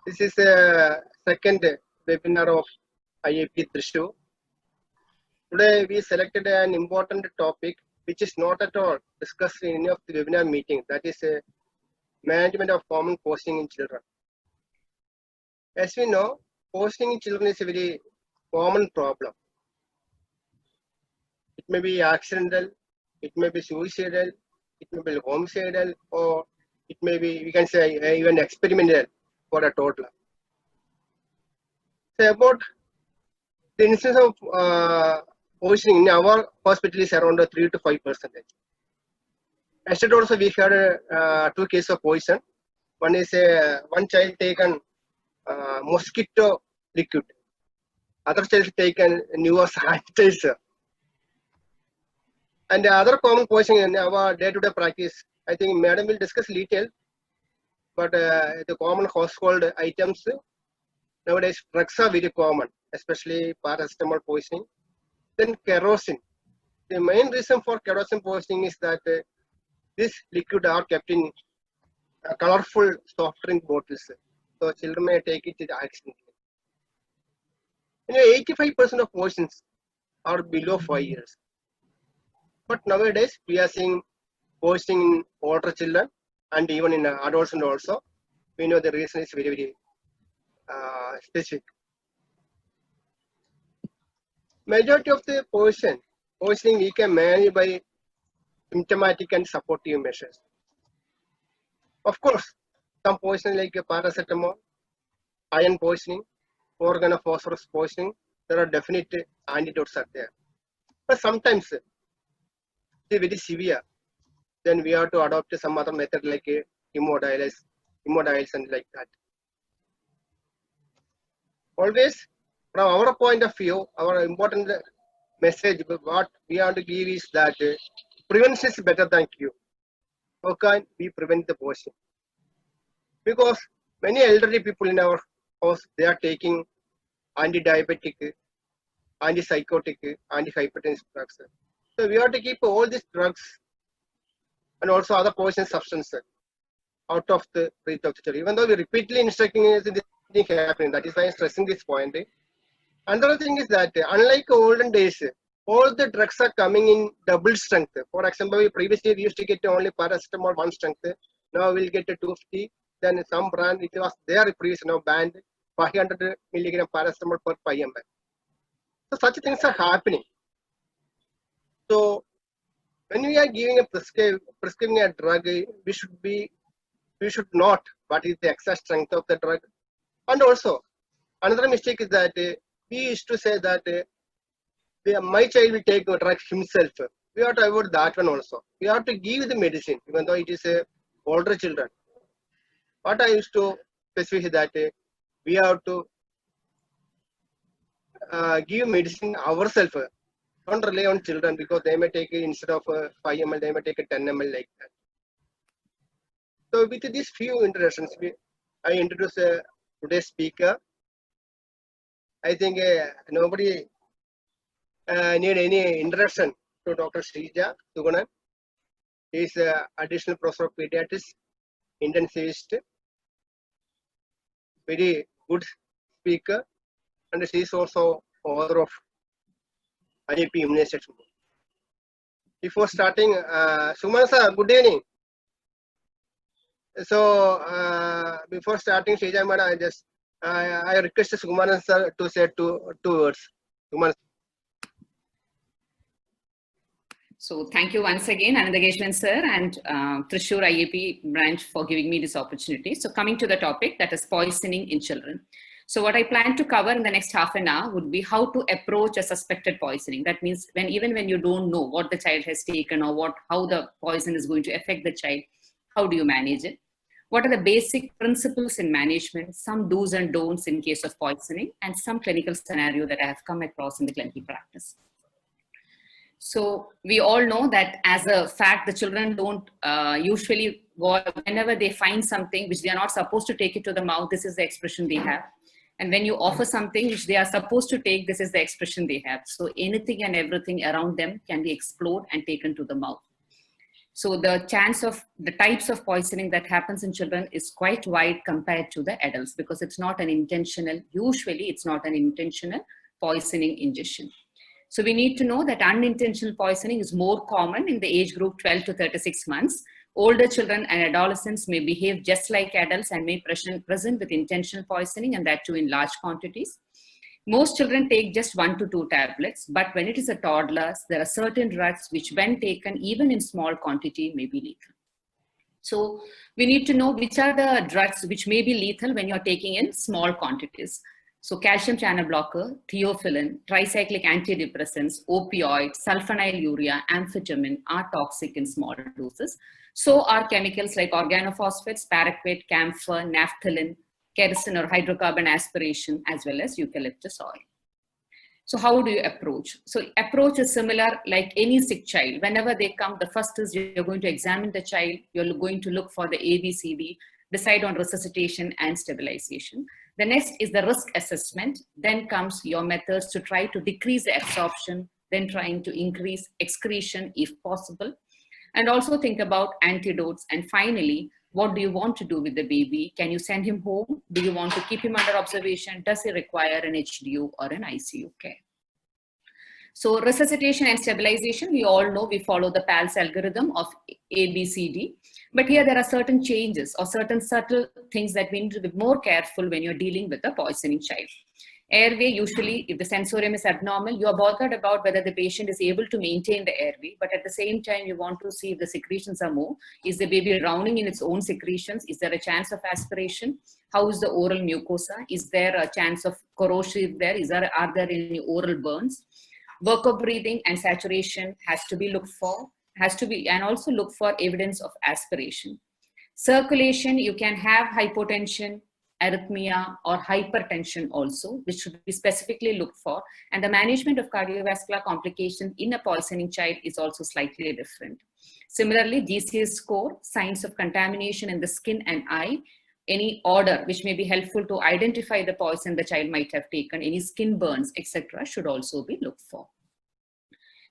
This is a second webinar of IIP Thrissur. Today we selected an important topic which is not at all discussed in any of the webinar meeting. That is management of common posting in children. As we know, posting in children is a very common problem. It may be accidental, it may be suicidal, it may be homicidal, or it may be, we can say, even experimental for a toddler. So about the incidence of poisoning in our hospital is around 3 to 5%. Yesterday also we had 2 cases of poison. One is one child taken mosquito liquid. Other child taken Nuva sanitizer. And the other common poisoning in our day-to-day practice, I think Madam will discuss detail. But the common household items nowadays, drugs are very common, especially paracetamol poisoning. Then kerosene. The main reason for kerosene poisoning is that this liquid are kept in colorful soft drink bottles. So children may take it accidentally. 85% of poisons are below 5 years. But nowadays, we are seeing poisoning in older children and even in adolescents also. We know the reason is very, very specific. Majority of the poisoning we can manage by symptomatic and supportive measures. Of course, some poisoning like paracetamol, iron poisoning, organophosphorus poisoning, there are definite antidotes are there. But sometimes it's very severe. Then we have to adopt some other method like hemodialysis and like that. Always, from our point of view, our important message, what we have to give is that prevention is better than cure. How can we prevent the poisoning? Because many elderly people in our house, they are taking anti-diabetic, anti-psychotic, anti-hypertensive drugs. So we have to keep all these drugs and also other poison substances out of the reach of the child. Even though we repeatedly instructing this thing happening, that is why I'm stressing this point. Another thing is that unlike olden days, all the drugs are coming in double strength. For example, previously we used to get only paracetamol 1 strength. Now we'll get a 250. Then some brand it was there previously now banned 500 milligram paracetamol per 5 ml. So such things are happening. So when we are giving a prescribing a drug, we should note what is the exact strength of the drug. And also another mistake is that we used to say that my child will take a drug himself. We have to avoid that one also. We have to give the medicine, even though it is older children. What I used to specify is that we have to give medicine ourselves. Don't rely on children because they may take it instead of 5 ml, they may take a 10 ml like that. So with these few introductions, I introduce today's speaker. I think nobody need any introduction to Dr. Srija Sugunan. He is additional professor of pediatrics, intensivist, very good speaker, and she is also author of IIP immunization. Before starting, Suman sir, good evening. So before starting, Srija madam, I request Suman sir to say two words. Suman. So thank you once again, Anandageshwan sir and Thrissur IIP branch for giving me this opportunity. So coming to the topic, that is poisoning in children. So what I plan to cover in the next half an hour would be how to approach a suspected poisoning. That means even when you don't know what the child has taken or how the poison is going to affect the child, how do you manage it? What are the basic principles in management, some do's and don'ts in case of poisoning, and some clinical scenario that I have come across in the clinical practice. So we all know that as a fact, the children don't usually, whenever they find something which they are not supposed to take it to the mouth, this is the expression they have. And when you offer something which they are supposed to take, this is the expression they have. So anything and everything around them can be explored and taken to the mouth. So the chance of the types of poisoning that happens in children is quite wide compared to the adults, because it's not an intentional, usually it's not an intentional poisoning ingestion. So we need to know that unintentional poisoning is more common in the age group 12 to 36 months. Older children and adolescents may behave just like adults and may present with intentional poisoning, and that too in large quantities. Most children take just 1 to 2 tablets, but when it is a toddler, there are certain drugs which, when taken even in small quantity, may be lethal. So we need to know which are the drugs which may be lethal when you're taking in small quantities. So calcium channel blocker, theophylline, tricyclic antidepressants, opioids, sulfonylurea, amphetamine are toxic in small doses. So are chemicals like organophosphates, paraquat, camphor, naphthalene, kerosene or hydrocarbon aspiration, as well as eucalyptus oil. So how do you approach? So approach is similar like any sick child. Whenever they come, the first is you're going to examine the child. You're going to look for the ABCD, decide on resuscitation and stabilization. The next is the risk assessment. Then comes your methods to try to decrease the absorption, then trying to increase excretion if possible. And also think about antidotes. And finally, what do you want to do with the baby? Can you send him home? Do you want to keep him under observation? Does he require an HDU or an ICU care? So resuscitation and stabilization, we all know we follow the PALS algorithm of ABCD. But here there are certain changes or certain subtle things that we need to be more careful when you're dealing with a poisoning child. Airway, usually if the sensorium is abnormal, you are bothered about whether the patient is able to maintain the airway, but at the same time you want to see if the secretions are more. Is the baby drowning in its own secretions? Is there a chance of aspiration? How is the oral mucosa? Is there a chance of corrosive there? Are there any oral burns? Work of breathing and saturation has to be looked for, and also look for evidence of aspiration. Circulation, you can have hypotension, arrhythmia or hypertension also, which should be specifically looked for. And the management of cardiovascular complications in a poisoning child is also slightly different. Similarly, GCS score, signs of contamination in the skin and eye, any odor which may be helpful to identify the poison the child might have taken, any skin burns, etc. should also be looked for.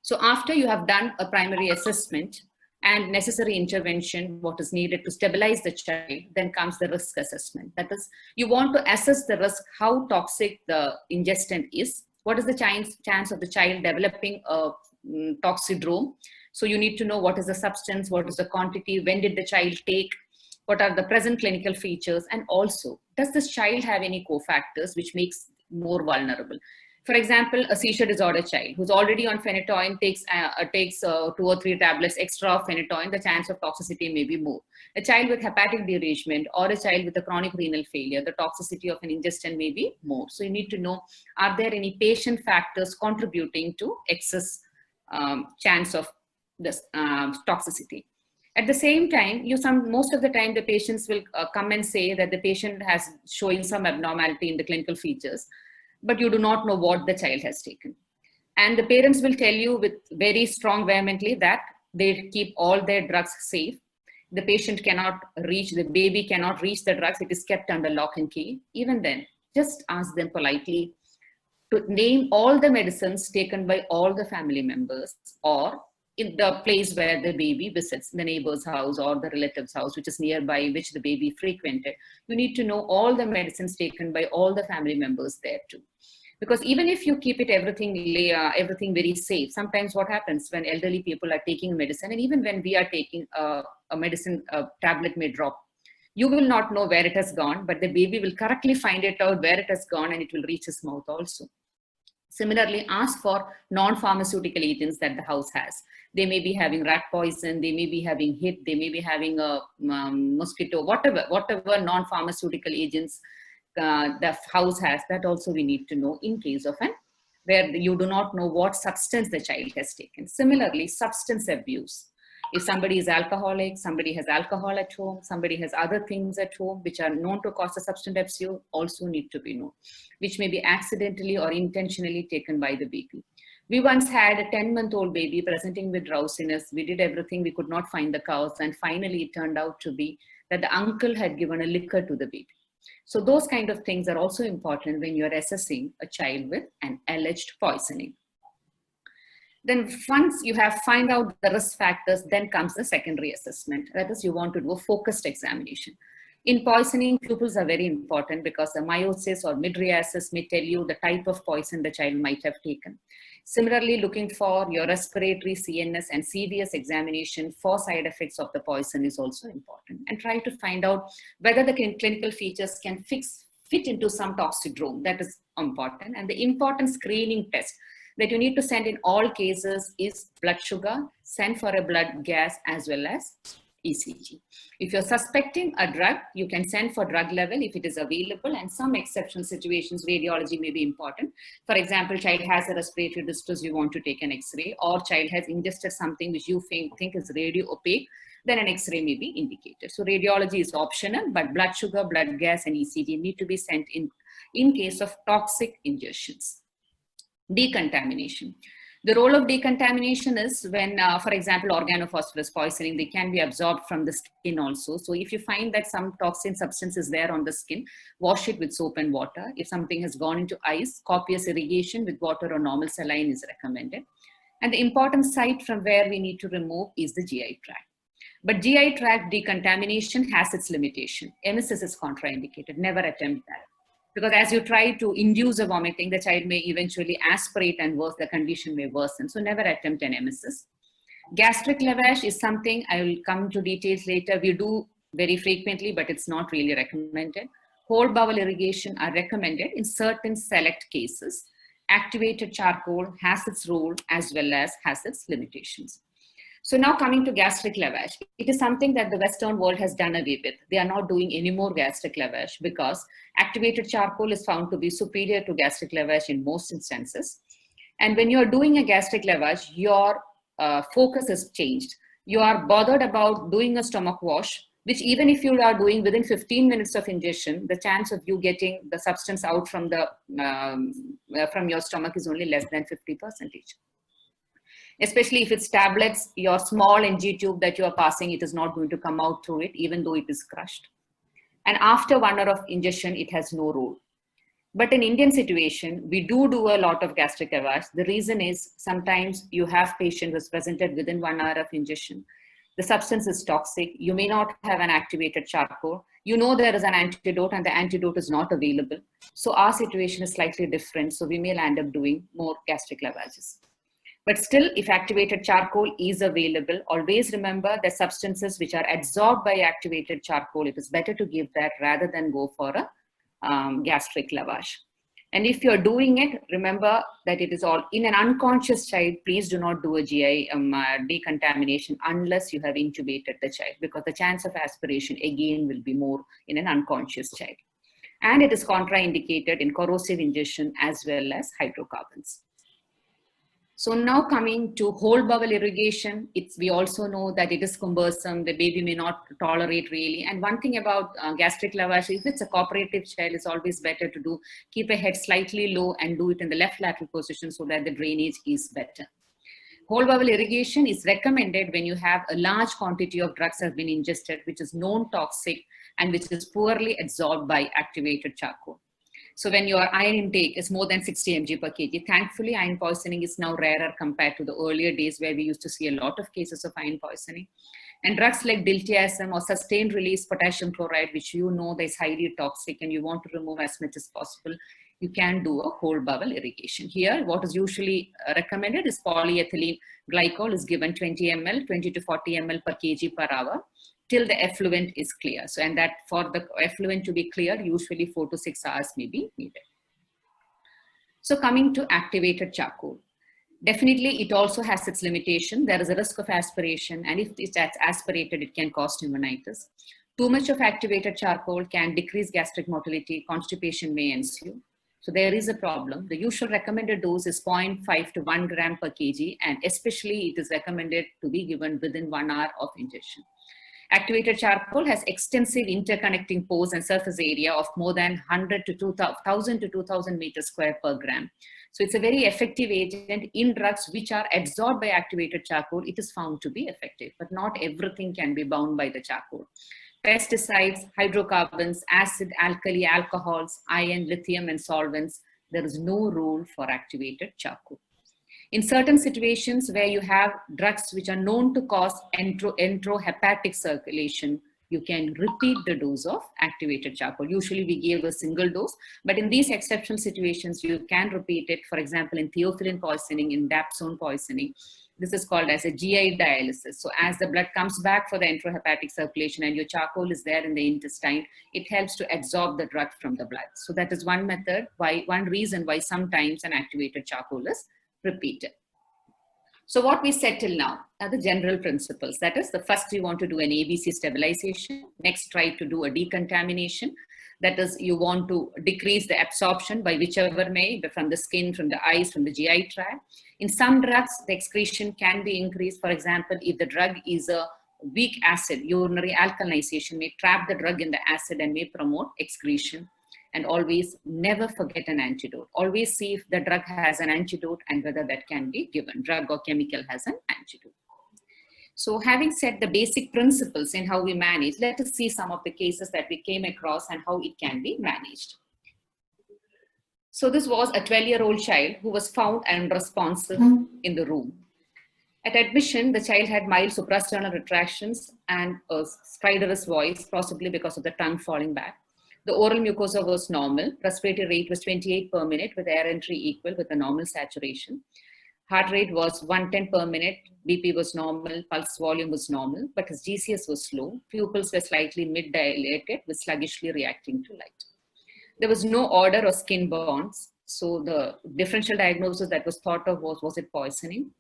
So after you have done a primary assessment and necessary intervention, what is needed to stabilize the child, then comes the risk assessment. That is, you want to assess the risk, how toxic the ingestant is, what is the chance of the child developing a toxidrome. So you need to know what is the substance, what is the quantity, when did the child take, what are the present clinical features, and also, does this child have any cofactors which makes more vulnerable? For example, a seizure disorder child who's already on phenytoin takes 2 or 3 tablets extra of phenytoin, the chance of toxicity may be more. A child with hepatic derangement or a child with a chronic renal failure, the toxicity of an ingestion may be more. So you need to know, are there any patient factors contributing to excess chance of this toxicity? At the same time, most of the time the patients will come and say that the patient has showing some abnormality in the clinical features, but you do not know what the child has taken. And the parents will tell you with very strong vehemently that they keep all their drugs safe. The patient cannot reach, the baby cannot reach the drugs, it is kept under lock and key. Even then, just ask them politely to name all the medicines taken by all the family members, or in the place where the baby visits, the neighbor's house or the relative's house, which is nearby, which the baby frequented. You need to know all the medicines taken by all the family members there too. Because even if you keep it everything very safe, sometimes what happens when elderly people are taking medicine, and even when we are taking a medicine, a tablet may drop, you will not know where it has gone, but the baby will correctly find it out where it has gone, and it will reach his mouth also. Similarly, ask for non-pharmaceutical agents that the house has. They may be having rat poison, they may be having HIT, they may be having a mosquito, whatever non-pharmaceutical agents the house has, that also we need to know in case of where you do not know what substance the child has taken. Similarly, substance abuse. If somebody is alcoholic, somebody has alcohol at home, somebody has other things at home which are known to cause a substance abuse, also need to be known, which may be accidentally or intentionally taken by the baby. We once had a 10-month-old baby presenting with drowsiness. We did everything, we could not find the cause, and finally it turned out to be that the uncle had given a liquor to the baby. So those kind of things are also important when you're assessing a child with an alleged poisoning. Then once you have find out the risk factors, then comes the secondary assessment. That is, you want to do a focused examination. In poisoning, pupils are very important because the meiosis or mydriasis may tell you the type of poison the child might have taken. Similarly, looking for your respiratory, CNS, and CVS examination for side effects of the poison is also important. And try to find out whether the clinical features can fit into some toxidrome. That is important. And the important screening test that you need to send in all cases is blood sugar, send for a blood gas, as well as ECG. If you're suspecting a drug, you can send for drug level if it is available, and some exceptional situations, radiology may be important. For example, child has a respiratory distress, you want to take an X-ray, or child has ingested something which you think is radio opaque, then an X-ray may be indicated. So radiology is optional, but blood sugar, blood gas, and ECG need to be sent in case of toxic ingestions. Decontamination. The role of decontamination is when, for example, organophosphorus poisoning, they can be absorbed from the skin also. So if you find that some toxin substance is there on the skin, wash it with soap and water. If something has gone into eyes, copious irrigation with water or normal saline is recommended. And the important site from where we need to remove is the GI tract. But GI tract decontamination has its limitation. Emesis is contraindicated. Never attempt that. Because as you try to induce a vomiting, the child may eventually aspirate and worse, the condition may worsen. So never attempt an emesis. Gastric lavage is something I will come to details later. We do very frequently, but it's not really recommended. Whole bowel irrigation are recommended in certain select cases. Activated charcoal has its role as well as has its limitations. So now coming to gastric lavage, it is something that the Western world has done away with. They are not doing any more gastric lavage because activated charcoal is found to be superior to gastric lavage in most instances. And when you're doing a gastric lavage, your focus is changed. You are bothered about doing a stomach wash, which even if you are doing within 15 minutes of ingestion, the chance of you getting the substance out from your stomach is only less than 50%. Especially if it's tablets, your small NG tube that you are passing, it is not going to come out through it, even though it is crushed. And after 1 hour of ingestion, it has no role. But in Indian situation, we do a lot of gastric lavage. The reason is sometimes you have patient who's presented within 1 hour of ingestion. The substance is toxic. You may not have an activated charcoal. You know there is an antidote and the antidote is not available. So our situation is slightly different. So we may end up doing more gastric lavages. But still, if activated charcoal is available, always remember that substances which are absorbed by activated charcoal, it is better to give that rather than go for a gastric lavage. And if you're doing it, remember that it is all in an unconscious child. Please do not do a GI decontamination unless you have intubated the child, because the chance of aspiration again will be more in an unconscious child. And it is contraindicated in corrosive ingestion as well as hydrocarbons. So now coming to whole bowel irrigation, we also know that it is cumbersome, the baby may not tolerate really. And one thing about gastric lavage, if it's a cooperative child, it's always better to keep a head slightly low and do it in the left lateral position so that the drainage is better. Whole bowel irrigation is recommended when you have a large quantity of drugs have been ingested, which is known toxic and which is poorly absorbed by activated charcoal. So when your iron intake is more than 60 mg per kg, thankfully iron poisoning is now rarer compared to the earlier days where we used to see a lot of cases of iron poisoning. And drugs like diltiazem or sustained release potassium chloride, which you know is highly toxic and you want to remove as much as possible, you can do a whole bowel irrigation. Here, what is usually recommended is polyethylene glycol is given 20 ml, 20 to 40 ml per kg per hour, till the effluent is clear. So, and that for the effluent to be clear, usually 4 to 6 hours may be needed. So coming to activated charcoal. Definitely, it also has its limitation. There is a risk of aspiration, and if it's aspirated, it can cause pneumonitis. Too much of activated charcoal can decrease gastric motility, constipation may ensue. So there is a problem. The usual recommended dose is 0.5 to 1 gram per kg, and especially it is recommended to be given within 1 hour of ingestion. Activated charcoal has extensive interconnecting pores and surface area of more than 100 to 2,000 to 2,000 meters square per gram. So it's a very effective agent in drugs which are absorbed by activated charcoal. It is found to be effective, but not everything can be bound by the charcoal. Pesticides, hydrocarbons, acid, alkali, alcohols, iron, lithium, and solvents, there is no role for activated charcoal. In certain situations where you have drugs which are known to cause enterohepatic circulation, you can repeat the dose of activated charcoal. Usually we give a single dose, but in these exceptional situations, you can repeat it. For example, in theophylline poisoning, in dapsone poisoning, this is called as a GI dialysis. So as the blood comes back for the enterohepatic circulation and your charcoal is there in the intestine, it helps to absorb the drug from the blood. So that is one method, one reason why sometimes an activated charcoal is repeated. So what we said till now are the general principles. That is, the first you want to do an ABC stabilization. Next, try to do a decontamination. That is, you want to decrease the absorption by whichever may, from the skin, from the eyes, from the GI tract. In some drugs, the excretion can be increased. For example, if the drug is a weak acid, urinary alkalization may trap the drug in the acid and may promote excretion. And always never forget an antidote. Always see if the drug has an antidote and whether that can be given. Drug or chemical has an antidote. So having said the basic principles in how we manage, let us see some of the cases that we came across and how it can be managed. So this was a 12-year-old child who was found unresponsive in the room. At admission, the child had mild suprasternal retractions and a stridorous voice, possibly because of the tongue falling back. The oral mucosa was normal. Respiratory rate was 28 per minute with air entry equal with a normal saturation. Heart rate was 110 per minute. BP was normal. Pulse volume was normal, but his GCS was low. Pupils were slightly mid-dilated with sluggishly reacting to light. There was no odor or skin burns. So the differential diagnosis that was thought of was it poisoning?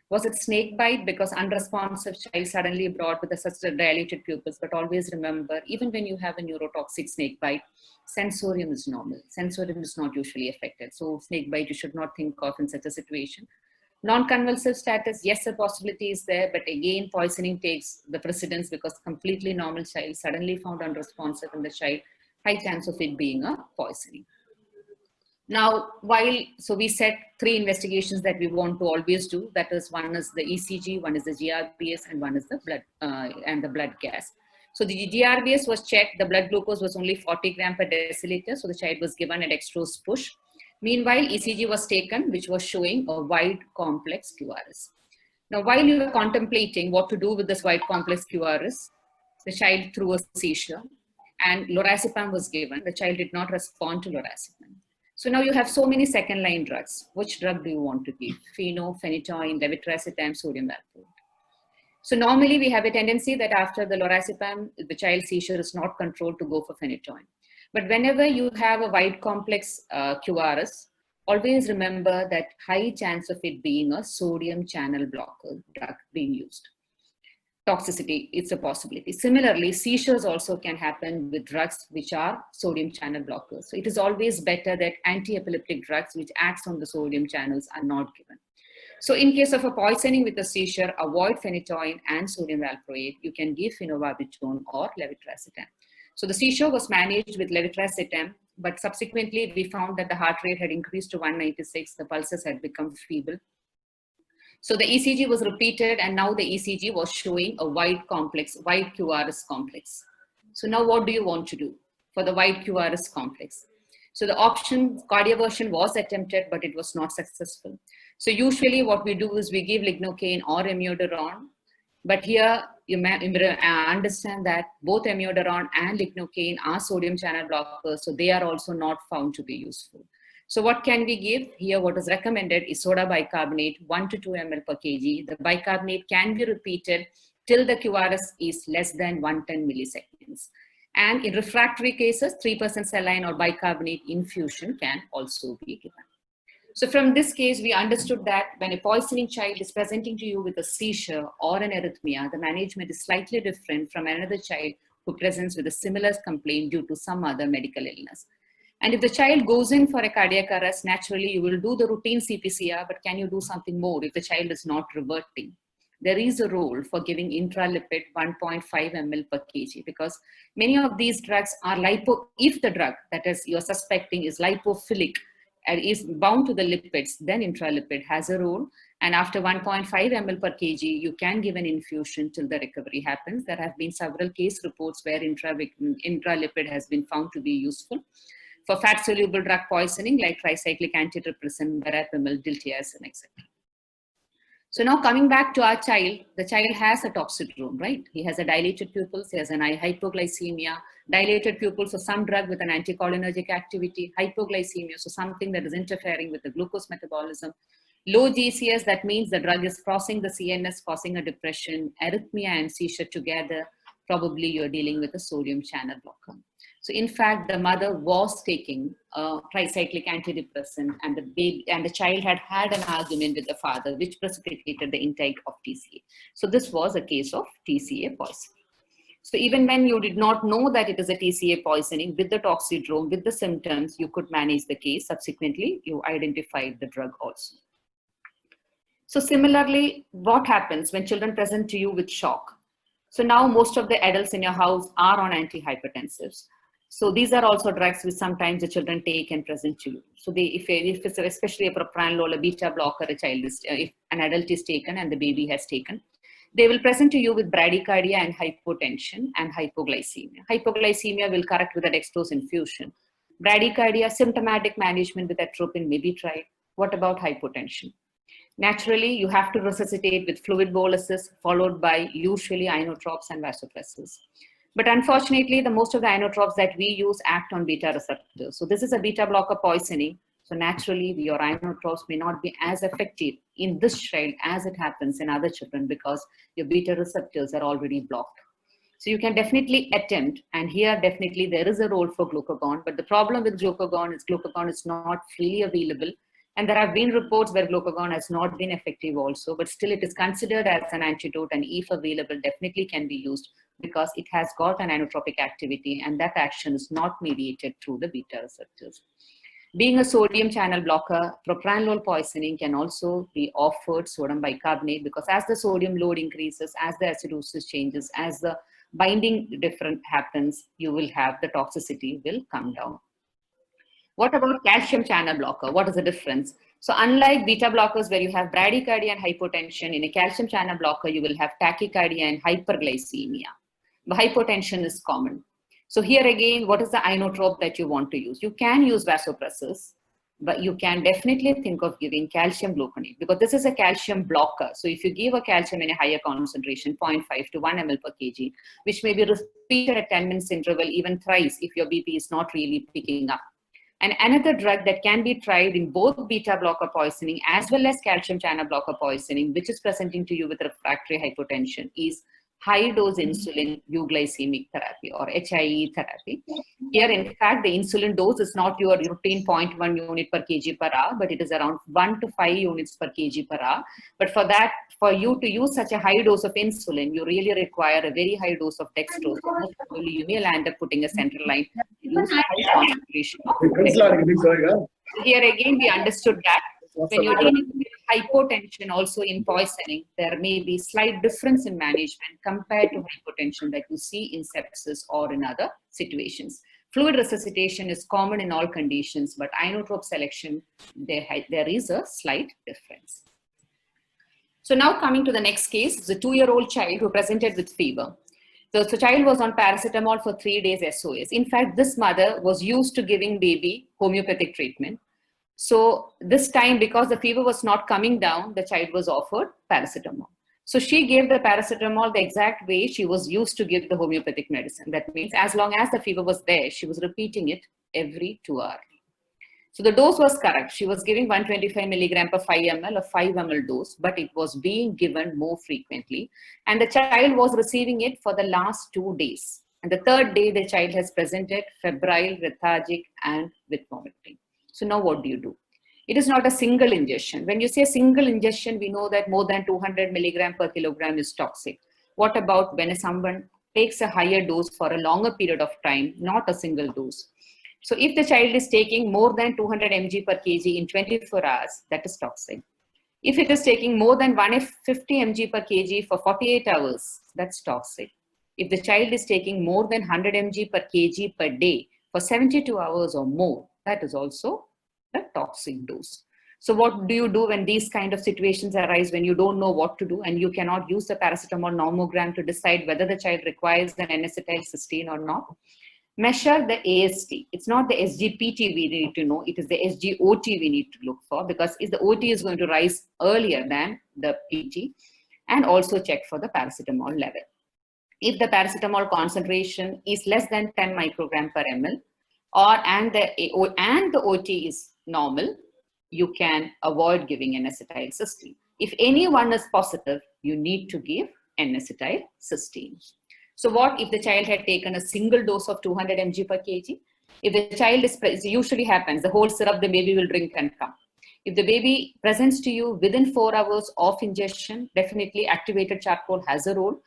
Was it snake bite? Because unresponsive child suddenly brought with such dilated pupils, but always remember, even when you have a neurotoxic snake bite, sensorium is normal. Sensorium is not usually affected. So snake bite, you should not think of in such a situation. Non-convulsive status, yes, the possibility is there, but again, poisoning takes the precedence because completely normal child suddenly found unresponsive in the child, high chance of it being a poisoning. Now, so we set 3 investigations that we want to always do. That is, one is the ECG, one is the GRBS, and one is the blood gas. So the GRBS was checked. The blood glucose was only 40 grams per deciliter. So the child was given a dextrose push. Meanwhile, ECG was taken, which was showing a wide complex QRS. Now, while you were contemplating what to do with this wide complex QRS, the child threw a seizure and lorazepam was given. The child did not respond to lorazepam. So now you have so many second line drugs. Which drug do you want to give? Phenytoin, levetiracetam, sodium valproate. So normally we have a tendency that after the lorazepam, the child's seizure is not controlled to go for phenytoin. But whenever you have a wide complex QRS, always remember that high chance of it being a sodium channel blocker drug being used. Toxicity, it's a possibility. Similarly, seizures also can happen with drugs which are sodium channel blockers. So it is always better that anti-epileptic drugs which acts on the sodium channels are not given. So in case of a poisoning with a seizure, avoid phenytoin and sodium valproate. You can give phenobarbital or levetiracetam. So the seizure was managed with levetiracetam, but subsequently we found that the heart rate had increased to 196. The pulses had become feeble. So the ECG was repeated, and now the ECG was showing a wide QRS complex. So now what do you want to do for the wide QRS complex? So the option cardioversion was attempted, but it was not successful. So usually what we do is we give lignocaine or amiodarone, but here you may understand that both amiodarone and lignocaine are sodium channel blockers, so they are also not found to be useful. So what can we give? Here what is recommended is soda bicarbonate, 1 to 2 ml per kg. The bicarbonate can be repeated till the QRS is less than 110 milliseconds. And in refractory cases, 3% saline or bicarbonate infusion can also be given. So from this case, we understood that when a poisoning child is presenting to you with a seizure or an arrhythmia, the management is slightly different from another child who presents with a similar complaint due to some other medical illness. And if the child goes in for a cardiac arrest, naturally you will do the routine CPCR, but can you do something more if the child is not reverting? There is a role for giving intralipid 1.5 ml per kg, because many of these drugs are if the drug that is you're suspecting is lipophilic and is bound to the lipids, then intralipid has a role. And after 1.5 ml per kg, you can give an infusion till the recovery happens. There have been several case reports where intralipid has been found to be useful for fat-soluble drug poisoning like tricyclic antidepressant, verapamil, diltiazem, etc. So now coming back to our child, the child has a toxidrome, right? He has a dilated pupils, he has an hypoglycemia, dilated pupils, so some drug with an anticholinergic activity, hypoglycemia, so something that is interfering with the glucose metabolism. Low GCS, that means the drug is crossing the CNS, causing a depression, arrhythmia and seizure together. Probably you're dealing with a sodium channel blocker. So in fact, the mother was taking a tricyclic antidepressant, and the baby and the child had an argument with the father, which precipitated the intake of TCA. So this was a case of TCA poisoning. So even when you did not know that it is a TCA poisoning, with the toxidrome, with the symptoms, you could manage the case. Subsequently, you identified the drug also. So similarly, what happens when children present to you with shock? So now most of the adults in your house are on antihypertensives. So these are also drugs which sometimes the children take and present to you. So if it's especially a propranolol, a beta blocker, a child is, if an adult is taken and the baby has taken, they will present to you with bradycardia and hypotension and hypoglycemia. Hypoglycemia will correct with a dextrose infusion. Bradycardia, symptomatic management with atropine may be tried. What about hypotension? Naturally, you have to resuscitate with fluid boluses, followed by usually inotropes and vasopressors. But unfortunately, the most of the inotropes that we use act on beta receptors. So this is a beta blocker poisoning. So naturally, your inotropes may not be as effective in this child as it happens in other children, because your beta receptors are already blocked. So you can definitely attempt, and here definitely there is a role for glucagon, but the problem with glucagon is not freely available. And there have been reports where glucagon has not been effective also, but still it is considered as an antidote, and if available, definitely can be used because it has got an inotropic activity, and that action is not mediated through the beta receptors. Being a sodium channel blocker, propranolol poisoning can also be offered sodium bicarbonate, because as the sodium load increases, as the acidosis changes, as the binding different happens, you will have the toxicity will come down. What about calcium channel blocker? What is the difference? So unlike beta blockers where you have bradycardia and hypotension, in a calcium channel blocker, you will have tachycardia and hyperglycemia. The hypotension is common. So here again, what is the inotrope that you want to use? You can use vasopressors, but you can definitely think of giving calcium gluconate, because this is a calcium blocker. So if you give a calcium in a higher concentration, 0.5 to 1 ml per kg, which may be repeated at 10 minutes interval, even thrice, if your BP is not really picking up. And another drug that can be tried in both beta blocker poisoning as well as calcium channel blocker poisoning, which is presenting to you with refractory hypotension, is high dose insulin euglycemic therapy, or HIE therapy. Here, in fact, the insulin dose is not your routine 0.1 unit per kg per hour, but it is around 1 to 5 units per kg per hour. But for that, for you to use such a high dose of insulin, you really require a very high dose of dextrose. Most probably you may land up putting a central line to use high concentration of dextrose. Here again, we understood that when you're dealing with hypotension also in poisoning, there may be slight difference in management compared to hypotension that you see in sepsis or in other situations. Fluid resuscitation is common in all conditions, but inotrope selection, there is a slight difference. So now coming to the next case, it's a 2-year-old child who presented with fever. So the child was on paracetamol for 3 days SOS. In fact, this mother was used to giving baby homeopathic treatment. So this time, because the fever was not coming down, the child was offered paracetamol. So she gave the paracetamol the exact way she was used to give the homeopathic medicine. That means as long as the fever was there, she was repeating it every 2 hours. So the dose was correct. She was giving 125 milligram per 5 ml, a 5 ml dose, but it was being given more frequently. And the child was receiving it for the last 2 days. And the 3rd day, the child has presented febrile, lethargic, and with vomiting. So now what do you do? It is not a single ingestion. When you say single ingestion, we know that more than 200 milligram per kilogram is toxic. What about when someone takes a higher dose for a longer period of time, not a single dose? So if the child is taking more than 200 mg per kg in 24 hours, that is toxic. If it is taking more than 150 mg per kg for 48 hours, that's toxic. If the child is taking more than 100 mg per kg per day for 72 hours or more, that is also a toxic dose. So what do you do when these kind of situations arise, when you don't know what to do and you cannot use the paracetamol nomogram to decide whether the child requires an N-acetylcysteine or not? Measure the AST. It's not the SGPT we need to know, it is the SGOT we need to look for, because if the OT is going to rise earlier than the PT, and also check for the paracetamol level. If the paracetamol concentration is less than 10 microgram per ml, and the OT is normal, you can avoid giving N-acetylcysteine. If anyone is positive, you need to give N-acetylcysteine. So what if the child had taken a single dose of 200 mg per kg? If the child is, it usually happens, the whole syrup the baby will drink and come. If the baby presents to you within 4 hours of ingestion, definitely activated charcoal has a role,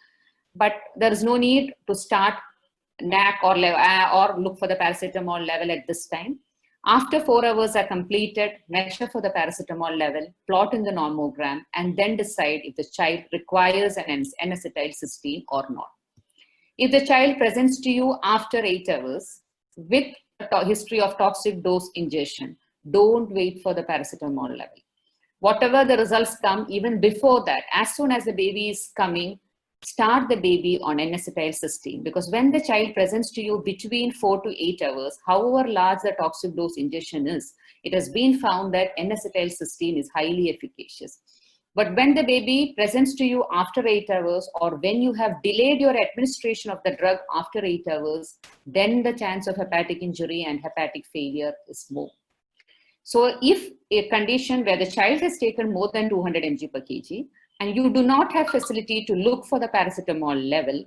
but there is no need to start NAC or look for the paracetamol level at this time. After 4 hours are completed, measure for the paracetamol level, plot in the normogram, and then decide if the child requires an N-acetylcysteine or not. If the child presents to you after 8 hours with a history of toxic dose ingestion, don't wait for the paracetamol level. Whatever the results come, even before that, as soon as the baby is coming, start the baby on N-acetylcysteine, because when the child presents to you between 4 to 8 hours, however large the toxic dose ingestion is, it has been found that N-acetylcysteine is highly efficacious. But when the baby presents to you after 8 hours, or when you have delayed your administration of the drug after 8 hours, then the chance of hepatic injury and hepatic failure is more. So if a condition where the child has taken more than 200 mg per kg, and you do not have facility to look for the paracetamol level,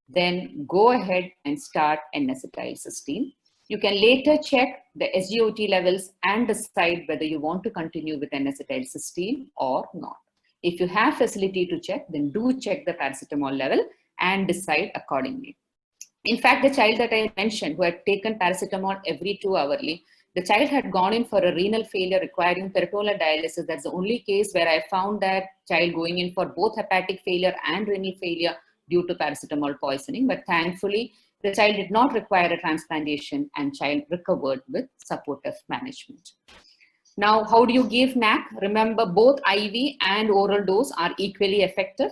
then go ahead and start N-acetylcysteine. You can later check the SGOT levels and decide whether you want to continue with N-acetylcysteine or not. If you have facility to check, then do check the paracetamol level and decide accordingly. In fact, the child that I mentioned who had taken paracetamol every 2 hourly, the child had gone in for a renal failure requiring peritoneal dialysis. That's the only case where I found that child going in for both hepatic failure and renal failure due to paracetamol poisoning. But thankfully, the child did not require a transplantation and child recovered with supportive management. Now, how do you give NAC? Remember, both IV and oral dose are equally effective.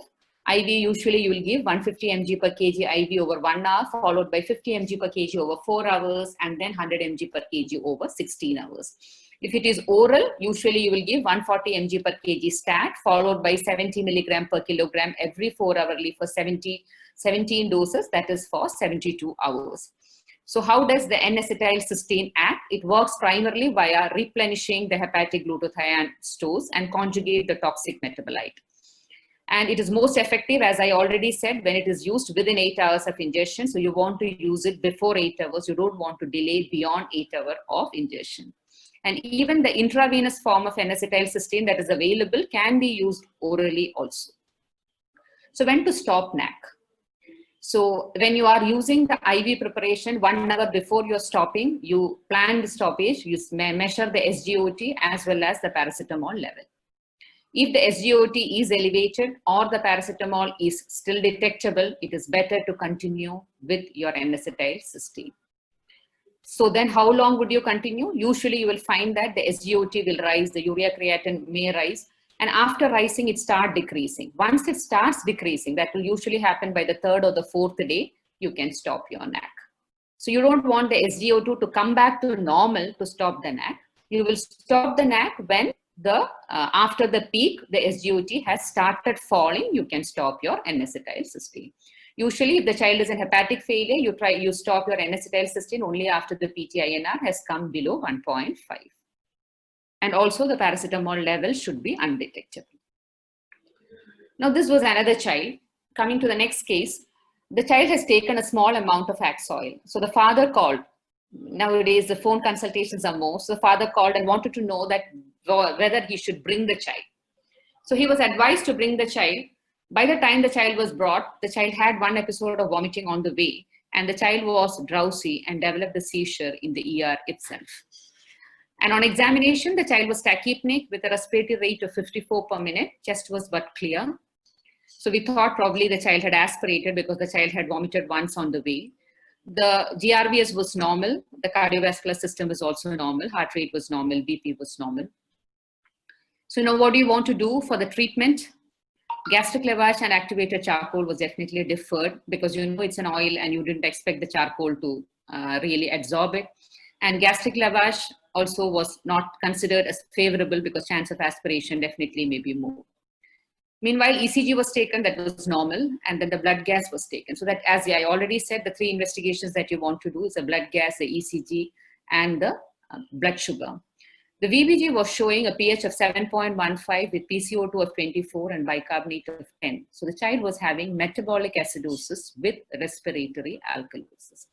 IV, usually you will give 150 mg per kg IV over 1 hour, followed by 50 mg per kg over 4 hours, and then 100 mg per kg over 16 hours. If it is oral, usually you will give 140 mg per kg stat, followed by 70 milligram per kilogram every 4 hourly for 17 doses, that is for 72 hours. So how does the N-acetylcysteine act? It works primarily via replenishing the hepatic glutathione stores and conjugate the toxic metabolite. And it is most effective, as I already said, when it is used within 8 hours of ingestion. So you want to use it before 8 hours. You don't want to delay beyond 8 hours of ingestion. And even the intravenous form of N-acetylcysteine that is available can be used orally also. So when to stop NAC? So when you are using the IV preparation 1 hour before you're stopping, you plan the stoppage, you measure the SGOT as well as the paracetamol level. If the SGOT is elevated or the paracetamol is still detectable, it is better to continue with your N-acetylcysteine. So then how long would you continue? Usually you will find that the SGOT will rise, the urea creatinine may rise, and after rising, it starts decreasing. Once it starts decreasing, that will usually happen by the 3rd or the 4th day, you can stop your NAC. So you don't want the SGO2 to come back to normal to stop the NAC. You will stop the NAC when after the peak, the SGOT has started falling, you can stop your N-acetylcysteine. Usually if the child is in hepatic failure, you stop your N-acetylcysteine only after the PT-INR has come below 1.5. And also the paracetamol level should be undetectable. Now this was another child. Coming to the next case, the child has taken a small amount of Axoil. So the father called. Nowadays the phone consultations are more. So the father called and wanted to know that whether he should bring the child. So he was advised to bring the child. By the time the child was brought, the child had 1 episode of vomiting on the way, and the child was drowsy and developed a seizure in the ER itself. And on examination, the child was tachypneic with a respiratory rate of 54 per minute. Chest was but clear. So we thought probably the child had aspirated because the child had vomited once on the way. The GRVS was normal. The cardiovascular system was also normal. Heart rate was normal. BP was normal. So now what do you want to do for the treatment? Gastric lavage and activated charcoal was definitely deferred because you know it's an oil and you didn't expect the charcoal to really absorb it. And gastric lavage also was not considered as favorable because chance of aspiration definitely may be more. Meanwhile, ECG was taken, that was normal, and then the blood gas was taken. So that, as I already said, the 3 investigations that you want to do is the blood gas, the ECG, and the blood sugar. The VBG was showing a pH of 7.15 with PCO2 of 24 and bicarbonate of 10. So the child was having metabolic acidosis with respiratory alkalosis.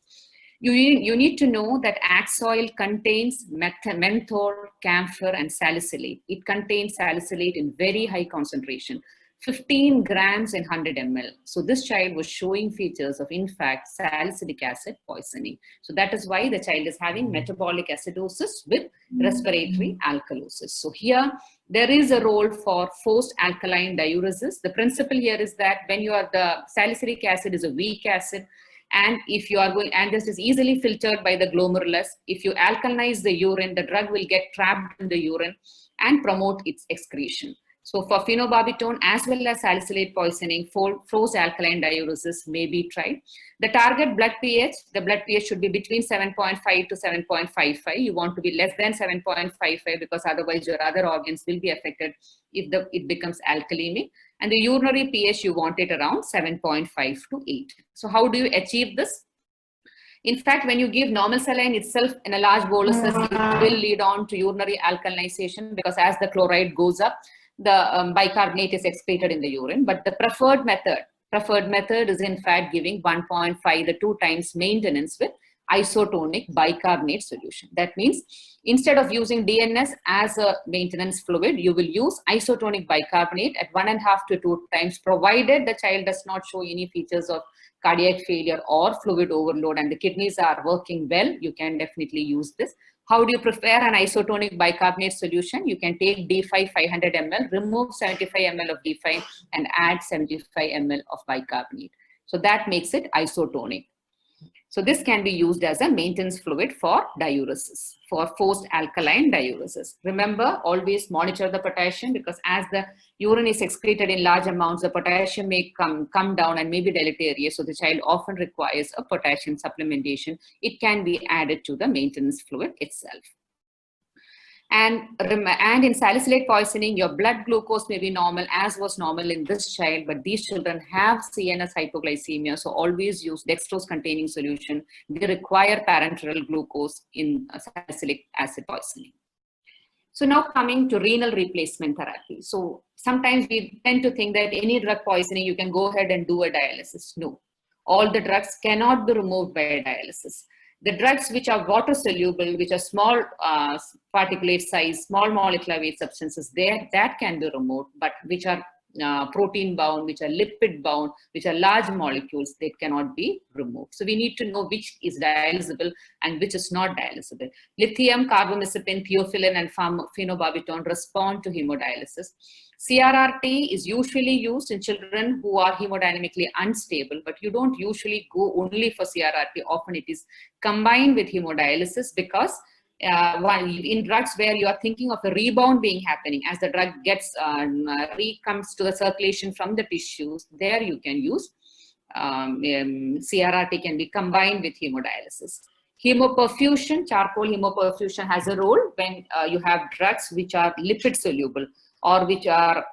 You need to know that Axoil contains menthol, camphor, and salicylate. It contains salicylate in very high concentration, 15 grams in 100 ml. So this child was showing features of, in fact, salicylic acid poisoning. So that is why the child is having metabolic acidosis with respiratory alkalosis. So here, there is a role for forced alkaline diuresis. The principle here is that when you are, the salicylic acid is a weak acid, and if you are going, and this is easily filtered by the glomerulus, if you alkalinize the urine, the drug will get trapped in the urine and promote its excretion. So for phenobarbital as well as salicylate poisoning, forced alkaline diuresis may be tried. The target blood pH, the blood pH should be between 7.5 to 7.55. You want to be less than 7.55 because otherwise your other organs will be affected if it becomes alkalemic. And the urinary pH, you want it around 7.5 to 8. So how do you achieve this? In fact, when you give normal saline itself in a large boluses, it will lead on to urinary alkalinization because as the chloride goes up, the bicarbonate is excreted in the urine. But the preferred method is in fact giving 1.5 to 2 times maintenance with isotonic bicarbonate solution. That means instead of using DNS as a maintenance fluid, you will use isotonic bicarbonate at 1.5 to 2 times, provided the child does not show any features of cardiac failure or fluid overload and the kidneys are working well. You can definitely use this. How do you prepare an isotonic bicarbonate solution? You can take D5 500 ml, remove 75 ml of D5 and add 75 ml of bicarbonate. So that makes it isotonic. So this can be used as a maintenance fluid for diuresis, for forced alkaline diuresis. Remember, always monitor the potassium because as the urine is excreted in large amounts, the potassium may come down and may be deleterious. So the child often requires a potassium supplementation. It can be added to the maintenance fluid itself. And in salicylate poisoning, your blood glucose may be normal, as was normal in this child, but these children have CNS hypoglycemia, so always use dextrose-containing solution. They require parenteral glucose in salicylic acid poisoning. So now coming to renal replacement therapy. So sometimes we tend to think that any drug poisoning, you can go ahead and do a dialysis. No, all the drugs cannot be removed by dialysis. The drugs which are water soluble, which are small particulate size, small molecular weight substances, that can be removed, but which are protein bound, which are lipid bound, which are large molecules, they cannot be removed. So we need to know which is dialysable and which is not dialysable. Lithium, carbamazepine, theophylline, and phenobarbital respond to hemodialysis. CRRT is usually used in children who are hemodynamically unstable, but you don't usually go only for CRRT. Often it is combined with hemodialysis because in drugs where you are thinking of a rebound being happening as the drug gets comes to the circulation from the tissues, there you can use CRRT can be combined with hemodialysis. Hemoperfusion, charcoal hemoperfusion has a role when you have drugs which are lipid soluble or which are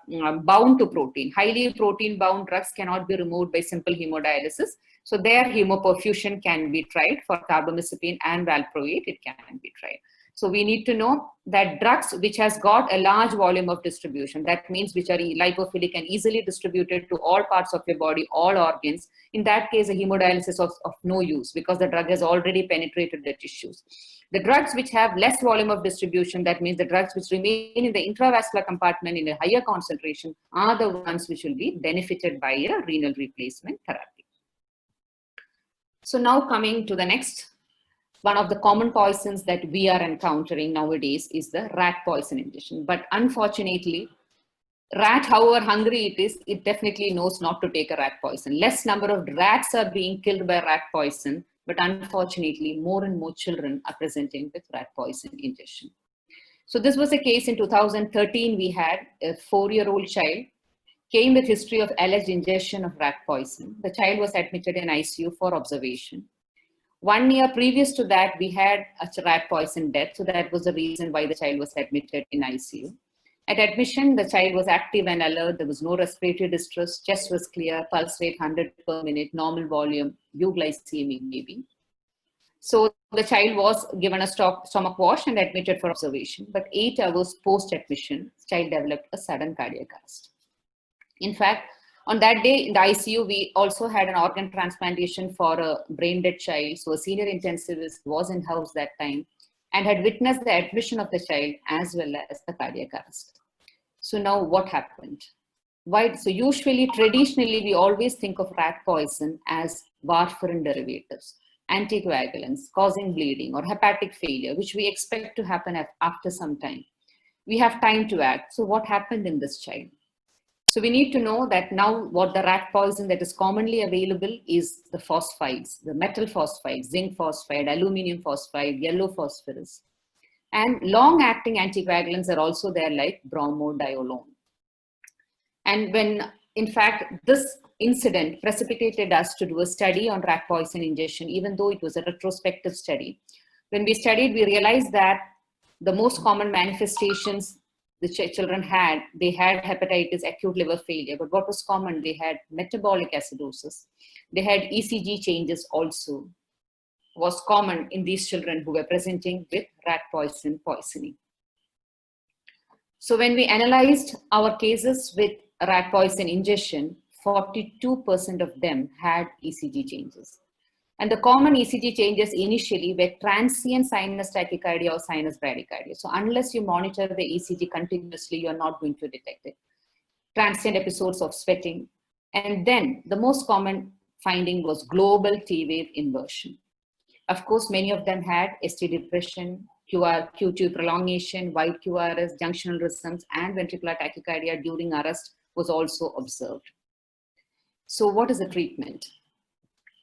bound to protein. Highly protein bound drugs cannot be removed by simple hemodialysis. So there hemoperfusion can be tried for carbamazepine and valproate, it can be tried. So we need to know that drugs which has got a large volume of distribution, that means which are lipophilic and easily distributed to all parts of your body, all organs, in that case a hemodialysis of no use because the drug has already penetrated the tissues. The drugs which have less volume of distribution, that means the drugs which remain in the intravascular compartment in a higher concentration, are the ones which will be benefited by a renal replacement therapy. So now coming to the next, one of the common poisons that we are encountering nowadays is the rat poison ingestion. But unfortunately, rat, however hungry it is, it definitely knows not to take a rat poison. Less number of rats are being killed by rat poison, but unfortunately, more and more children are presenting with rat poison ingestion. So this was a case in 2013. We had a 4-year-old child came with history of alleged ingestion of rat poison. The child was admitted in ICU for observation. 1 year previous to that, we had a rat poison death. So that was the reason why the child was admitted in ICU. At admission, the child was active and alert. There was no respiratory distress. Chest was clear. Pulse rate 100 per minute. Normal volume. Euglycemic maybe. So the child was given a stomach wash and admitted for observation. But 8 hours post-admission, child developed a sudden cardiac arrest. In fact, on that day in the ICU, we also had an organ transplantation for a brain dead child. So a senior intensivist was in house that time and had witnessed the admission of the child as well as the cardiac arrest. So now what happened? Why? So usually, traditionally, we always think of rat poison as warfarin derivatives, anticoagulants, causing bleeding or hepatic failure, which we expect to happen after some time. We have time to act. So what happened in this child? So we need to know that now what the rat poison that is commonly available is the phosphides, the metal phosphide, zinc phosphide, aluminum phosphide, yellow phosphorus. And long-acting anticoagulants are also there like bromodiolone. And when, in fact, this incident precipitated us to do a study on rat poison ingestion, even though it was a retrospective study. When we studied, we realized that the most common manifestations the children had, they had hepatitis, acute liver failure, but what was common? They had metabolic acidosis. They had ECG changes also, was common in these children who were presenting with rat poisoning. So when we analyzed our cases with rat poison ingestion, 42% of them had ECG changes. And the common ECG changes initially were transient sinus tachycardia or sinus bradycardia. So unless you monitor the ECG continuously, you're not going to detect it. Transient episodes of sweating. And then the most common finding was global T-wave inversion. Of course, many of them had ST depression, QT prolongation, wide QRS, junctional rhythms, and ventricular tachycardia during arrest was also observed. So what is the treatment?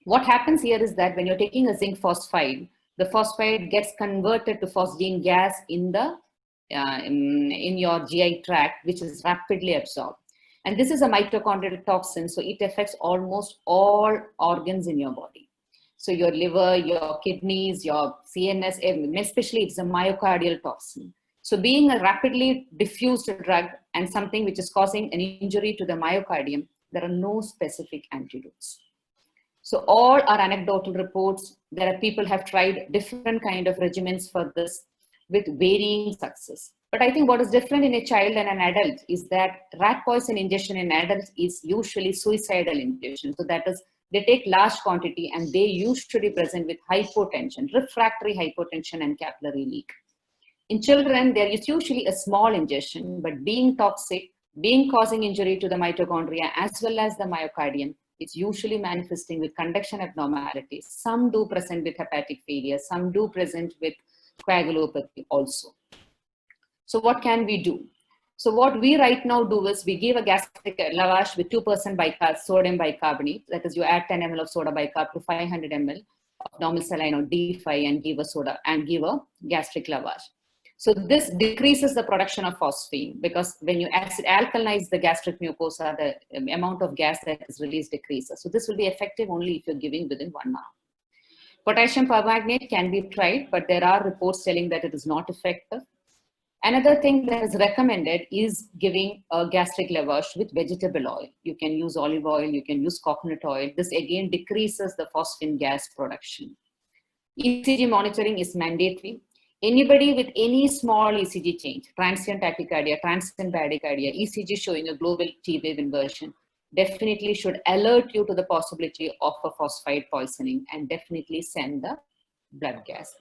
What happens here is that when you're taking a zinc phosphide, the phosphide gets converted to phosgene gas in your GI tract, which is rapidly absorbed. And this is a mitochondrial toxin, so it affects almost all organs in your body. So your liver, your kidneys, your CNS, especially it's a myocardial toxin. So being a rapidly diffused drug and something which is causing an injury to the myocardium, there are no specific antidotes. So all are anecdotal reports. There are people have tried different kind of regimens for this with varying success. But I think what is different in a child and an adult is that rat poison ingestion in adults is usually suicidal ingestion. So that is, they take large quantity and they usually present with hypotension, refractory hypotension and capillary leak. In children, there is usually a small ingestion, but being toxic, being causing injury to the mitochondria as well as the myocardium, it's usually manifesting with conduction abnormalities. Some do present with hepatic failure, some do present with coagulopathy also. So what can we do? So what we right now do is we give a gastric lavage with 2% sodium bicarbonate. That is, you add 10 ml of soda bicarb to 500 ml of normal saline or D5 and give a soda and give a gastric lavage. So this decreases the production of phosphine because when you acid alkalinize the gastric mucosa, the amount of gas that is released decreases. So this will be effective only if you're giving within 1 hour. Potassium permanganate can be tried, but there are reports telling that it is not effective. Another thing that is recommended is giving a gastric lavage with vegetable oil. You can use olive oil, you can use coconut oil. This again decreases the phosphine gas production. ECG monitoring is mandatory. Anybody with any small ECG change, transient tachycardia, transient bradycardia, ECG showing a global T-wave inversion, definitely should alert you to the possibility of a phosphide poisoning and definitely send the blood gas.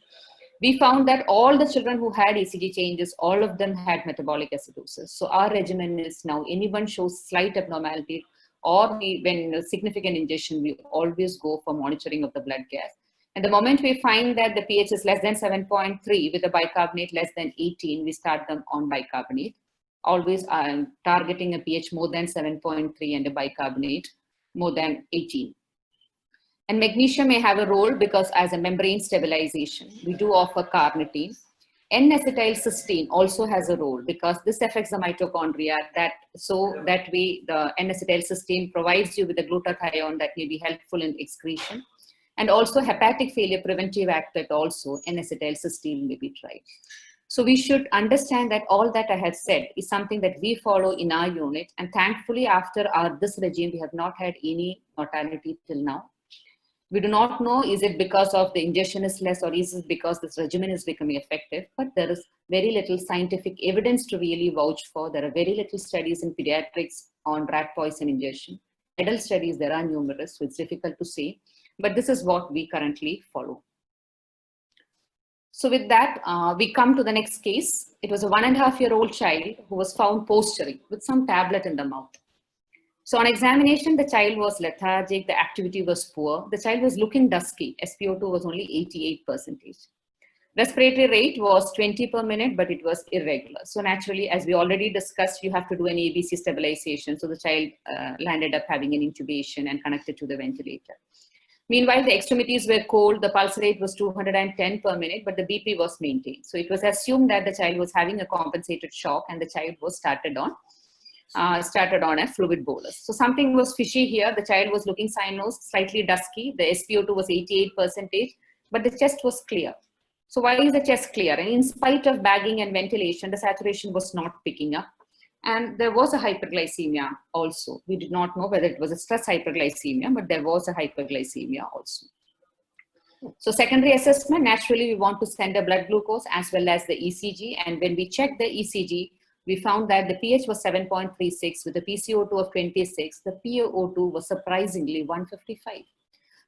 We found that all the children who had ECG changes, all of them had metabolic acidosis. So our regimen is now anyone shows slight abnormality or when significant ingestion, we always go for monitoring of the blood gas. And the moment we find that the pH is less than 7.3 with the bicarbonate less than 18, we start them on bicarbonate. Always targeting a pH more than 7.3 and a bicarbonate more than 18. And magnesium may have a role because as a membrane stabilization, we do offer carnitine. N-acetylcysteine also has a role because this affects the mitochondria so that way the N-acetylcysteine provides you with a glutathione that may be helpful in excretion. And also hepatic failure preventive active also N-acetylcysteine may be tried. So we should understand that all that I have said is something that we follow in our unit. And thankfully, after this regime, we have not had any mortality till now. We do not know, is it because of the ingestion is less or is it because this regimen is becoming effective? But there is very little scientific evidence to really vouch for. There are very little studies in pediatrics on rat poison ingestion. Adult studies, there are numerous, so it's difficult to say. But this is what we currently follow. So with that, we come to the next case. It was a 1.5-year-old child who was found posturing with some tablet in the mouth. So on examination, the child was lethargic, the activity was poor, the child was looking dusky, SpO2 was only 88%. Respiratory rate was 20 per minute, but it was irregular. So naturally, as we already discussed, you have to do an ABC stabilization. So the child landed up having an intubation and connected to the ventilator. Meanwhile, the extremities were cold, the pulse rate was 210 per minute, but the BP was maintained. So it was assumed that the child was having a compensated shock and the child was started on a fluid bolus. So something was fishy here. The child was looking cyanosed, slightly dusky. The SpO2 was 88%, but the chest was clear. So why is the chest clear? And in spite of bagging and ventilation, the saturation was not picking up. And there was a hyperglycemia also. We did not know whether it was a stress hyperglycemia, but there was a hyperglycemia also. So secondary assessment, naturally we want to send a blood glucose as well as the ECG. And when we checked the ECG, we found that the pH was 7.36 with a PCO2 of 26. The PaO2 was surprisingly 155.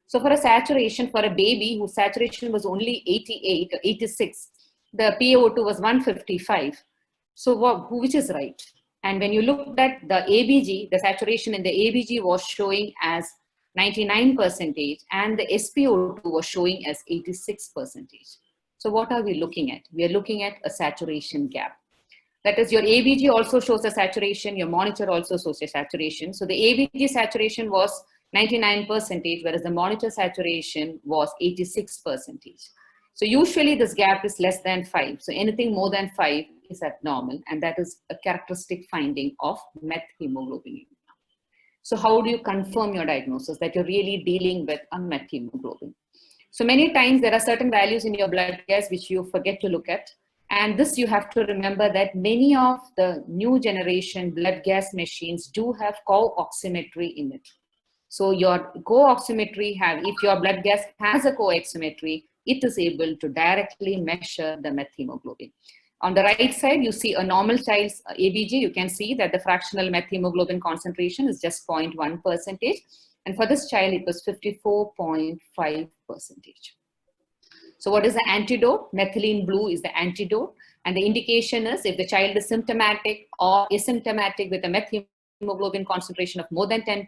So for a saturation, for a baby whose saturation was only 88 or 86, the PaO2 was 155. So which is right? And when you looked at the ABG, the saturation in the ABG was showing as 99% and the SpO2 was showing as 86%. So what are we looking at? We are looking at a saturation gap. That is, your ABG also shows a saturation, your monitor also shows a saturation. So the ABG saturation was 99%, whereas the monitor saturation was 86%. So usually this gap is less than 5. So anything more than 5 is abnormal, and that is a characteristic finding of methemoglobinemia. So how do you confirm your diagnosis that you're really dealing with a methemoglobin? So many times there are certain values in your blood gas which you forget to look at. And this you have to remember that many of the new generation blood gas machines do have co-oximetry in it. So your co-oximetry if your blood gas has a co-oximetry, it is able to directly measure the methemoglobin. On the right side, you see a normal child's ABG. You can see that the fractional methemoglobin concentration is just 0.1%. And for this child, it was 54.5%. So what is the antidote? Methylene blue is the antidote. And the indication is if the child is symptomatic or asymptomatic with a methemoglobin concentration of more than 10%,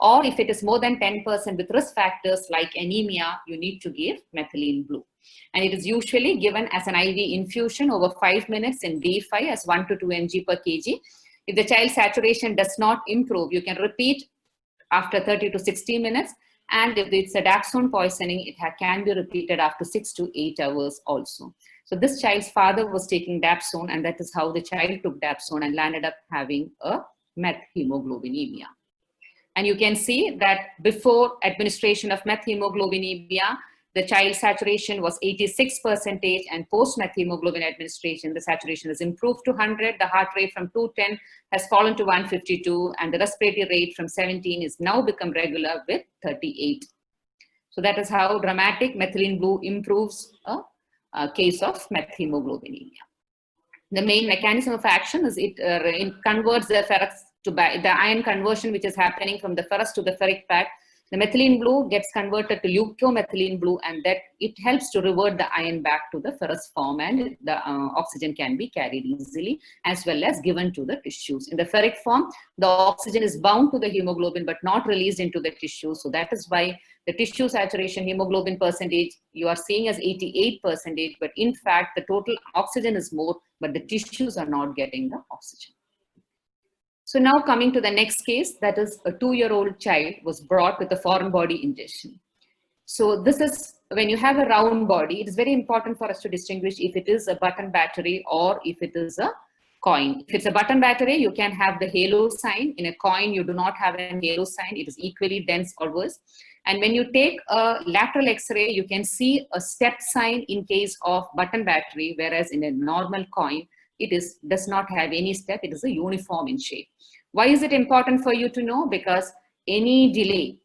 or if it is more than 10% with risk factors like anemia, you need to give methylene blue. And it is usually given as an IV infusion over 5 minutes in day 5 as 1 to 2 mg per kg. If the child saturation does not improve, you can repeat after 30 to 60 minutes. And if it's a dapsone poisoning, it can be repeated after 6 to 8 hours also. So this child's father was taking dapsone, and that is how the child took dapsone and landed up having a methemoglobinemia. And you can see that before administration of methemoglobinemia, the child saturation was 86%, and post-methemoglobin administration, the saturation has improved to 100. The heart rate from 210 has fallen to 152, and the respiratory rate from 17 is now become regular with 38. So that is how dramatic methylene blue improves a case of methemoglobinemia. The main mechanism of action is it converts the ferrous to the ion conversion, which is happening from the ferrous to the ferric pack. The methylene blue gets converted to leucomethylene blue, and that it helps to revert the ion back to the ferrous form, and the oxygen can be carried easily as well as given to the tissues. In the ferric form, the oxygen is bound to the hemoglobin but not released into the tissue. So that is why the tissue saturation hemoglobin percentage you are seeing as 88%, but in fact the total oxygen is more, but the tissues are not getting the oxygen. So now coming to the next case, that is a 2-year-old child was brought with a foreign body ingestion. So this is when you have a round body, it is very important for us to distinguish if it is a button battery or if it is a coin. If it's a button battery, you can have the halo sign. In a coin, you do not have a halo sign. It is equally dense or worse. And when you take a lateral X-ray, you can see a step sign in case of button battery, whereas in a normal coin, does not have any step. It is a uniform in shape. Why is it important for you to know? Because any delay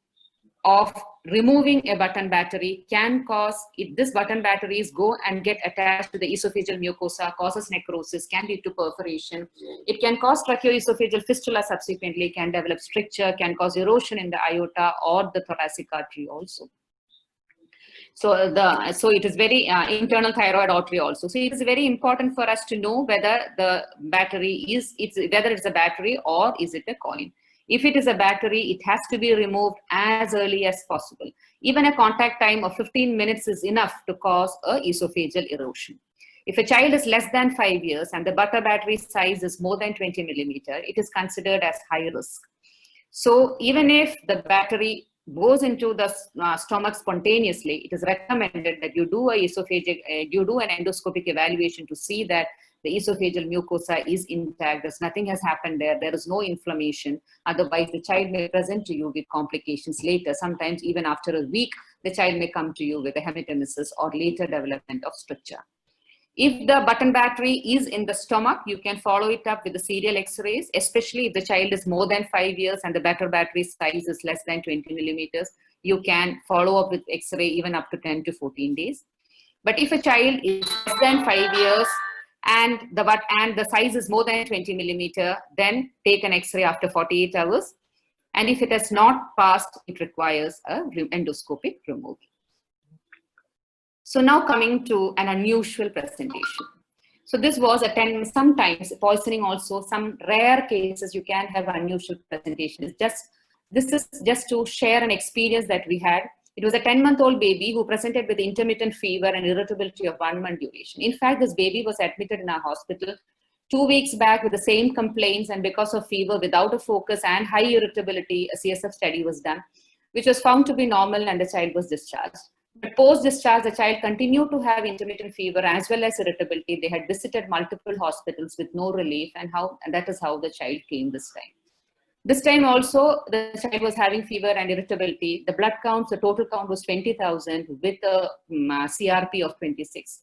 of removing a button battery can cause, if this button batteries go and get attached to the esophageal mucosa, causes necrosis, can lead to perforation. It can cause tracheoesophageal fistula subsequently, can develop stricture, can cause erosion in the aorta or the thoracic artery also. So it is very internal thyroid artery also. So it is very important for us to know whether the battery whether it's a battery or is it a coin. If it is a battery, it has to be removed as early as possible. Even a contact time of 15 minutes is enough to cause a esophageal erosion. If a child is less than 5 years and the button battery size is more than 20 millimeter, it is considered as high risk. So even if the battery goes into the stomach spontaneously, it is recommended that you do an endoscopic evaluation to see that the esophageal mucosa is intact. Nothing has happened there. There is no inflammation. Otherwise, the child may present to you with complications later. Sometimes even after a week, the child may come to you with a hematemesis or later development of stricture. If the button battery is in the stomach, you can follow it up with the serial X-rays, especially if the child is more than 5 years and the button battery size is less than 20 millimeters. You can follow up with X-ray even up to 10 to 14 days. But if a child is less than 5 years and the size is more than 20 millimeter, then take an X-ray after 48 hours. And if it has not passed, it requires an endoscopic removal. So now coming to an unusual presentation. So this was sometimes poisoning also, some rare cases you can have unusual presentation. This is just to share an experience that we had. It was a 10-month-old baby who presented with intermittent fever and irritability of 1 month duration. In fact, this baby was admitted in our hospital 2 weeks back with the same complaints, and because of fever without a focus and high irritability, a CSF study was done, which was found to be normal, and the child was discharged. But post-discharge, the child continued to have intermittent fever as well as irritability. They had visited multiple hospitals with no relief, and that is how the child came this time. This time also, the child was having fever and irritability. The blood counts, the total count was 20,000 with a CRP of 26.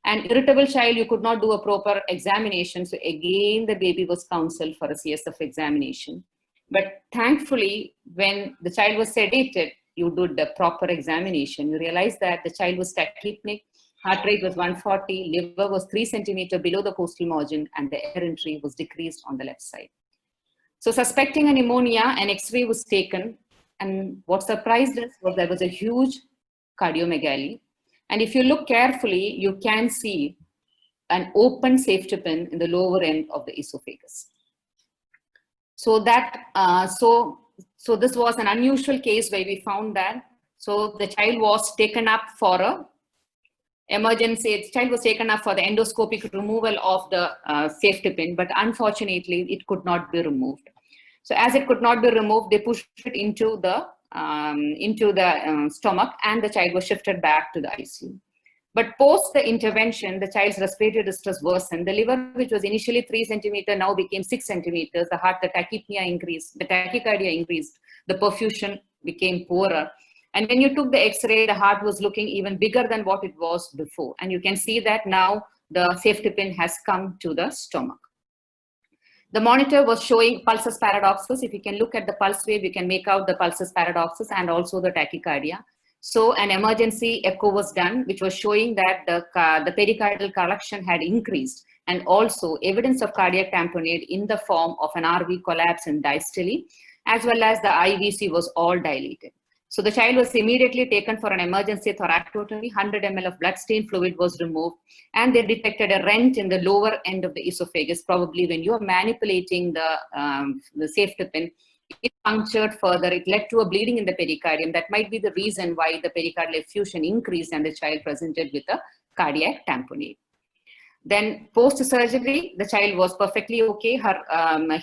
An irritable child, you could not do a proper examination. So again, the baby was counseled for a CSF examination. But thankfully, when the child was sedated, you did the proper examination. You realized that the child was tachypneic, heart rate was 140, liver was 3 centimeters below the costal margin, and the air entry was decreased on the left side. So suspecting a pneumonia, an X-ray was taken, and what surprised us was there was a huge cardiomegaly. And if you look carefully, you can see an open safety pin in the lower end of the esophagus. So so this was an unusual case where we found that. So the child was taken up for a emergency. The child was taken up for the endoscopic removal of the safety pin, but unfortunately it could not be removed. So as it could not be removed, they pushed it into the stomach, and the child was shifted back to the ICU. But post the intervention, the child's respiratory distress worsened. The liver, which was initially 3 centimeters, now became 6 centimeters. The heart, the tachypnea increased, the tachycardia increased, the perfusion became poorer. And when you took the X-ray, the heart was looking even bigger than what it was before. And you can see that now the safety pin has come to the stomach. The monitor was showing pulsus paradoxus. If you can look at the pulse wave, you can make out the pulsus paradoxus and also the tachycardia. So an emergency echo was done, which was showing that the pericardial collection had increased, and also evidence of cardiac tamponade in the form of an RV collapse in diastole, as well as the IVC was all dilated. So the child was immediately taken for an emergency thoracotomy. 100 ml of blood-stained fluid was removed, and they detected a rent in the lower end of the esophagus. Probably when you are manipulating the safety pin, it punctured further. It led to a bleeding in the pericardium. That might be the reason why the pericardial effusion increased and the child presented with a cardiac tamponade. Then post-surgery, the child was perfectly okay.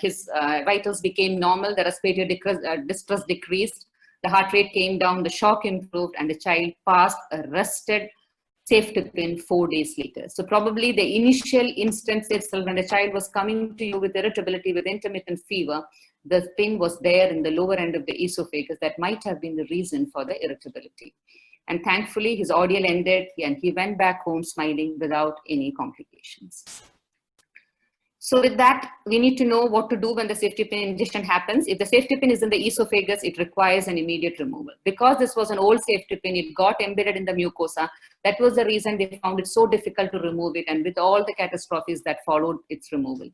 His vitals became normal. The respiratory distress decreased. The heart rate came down. The shock improved, and the child passed a rested safety pin 4 days later. So probably the initial instance itself, when the child was coming to you with irritability, with intermittent fever, the pin was there in the lower end of the esophagus, that might have been the reason for the irritability. And thankfully, his ordeal ended and he went back home smiling without any complications. So with that, we need to know what to do when the safety pin injection happens. If the safety pin is in the esophagus, it requires an immediate removal. Because this was an old safety pin, it got embedded in the mucosa. That was the reason they found it so difficult to remove it, and with all the catastrophes that followed its removal.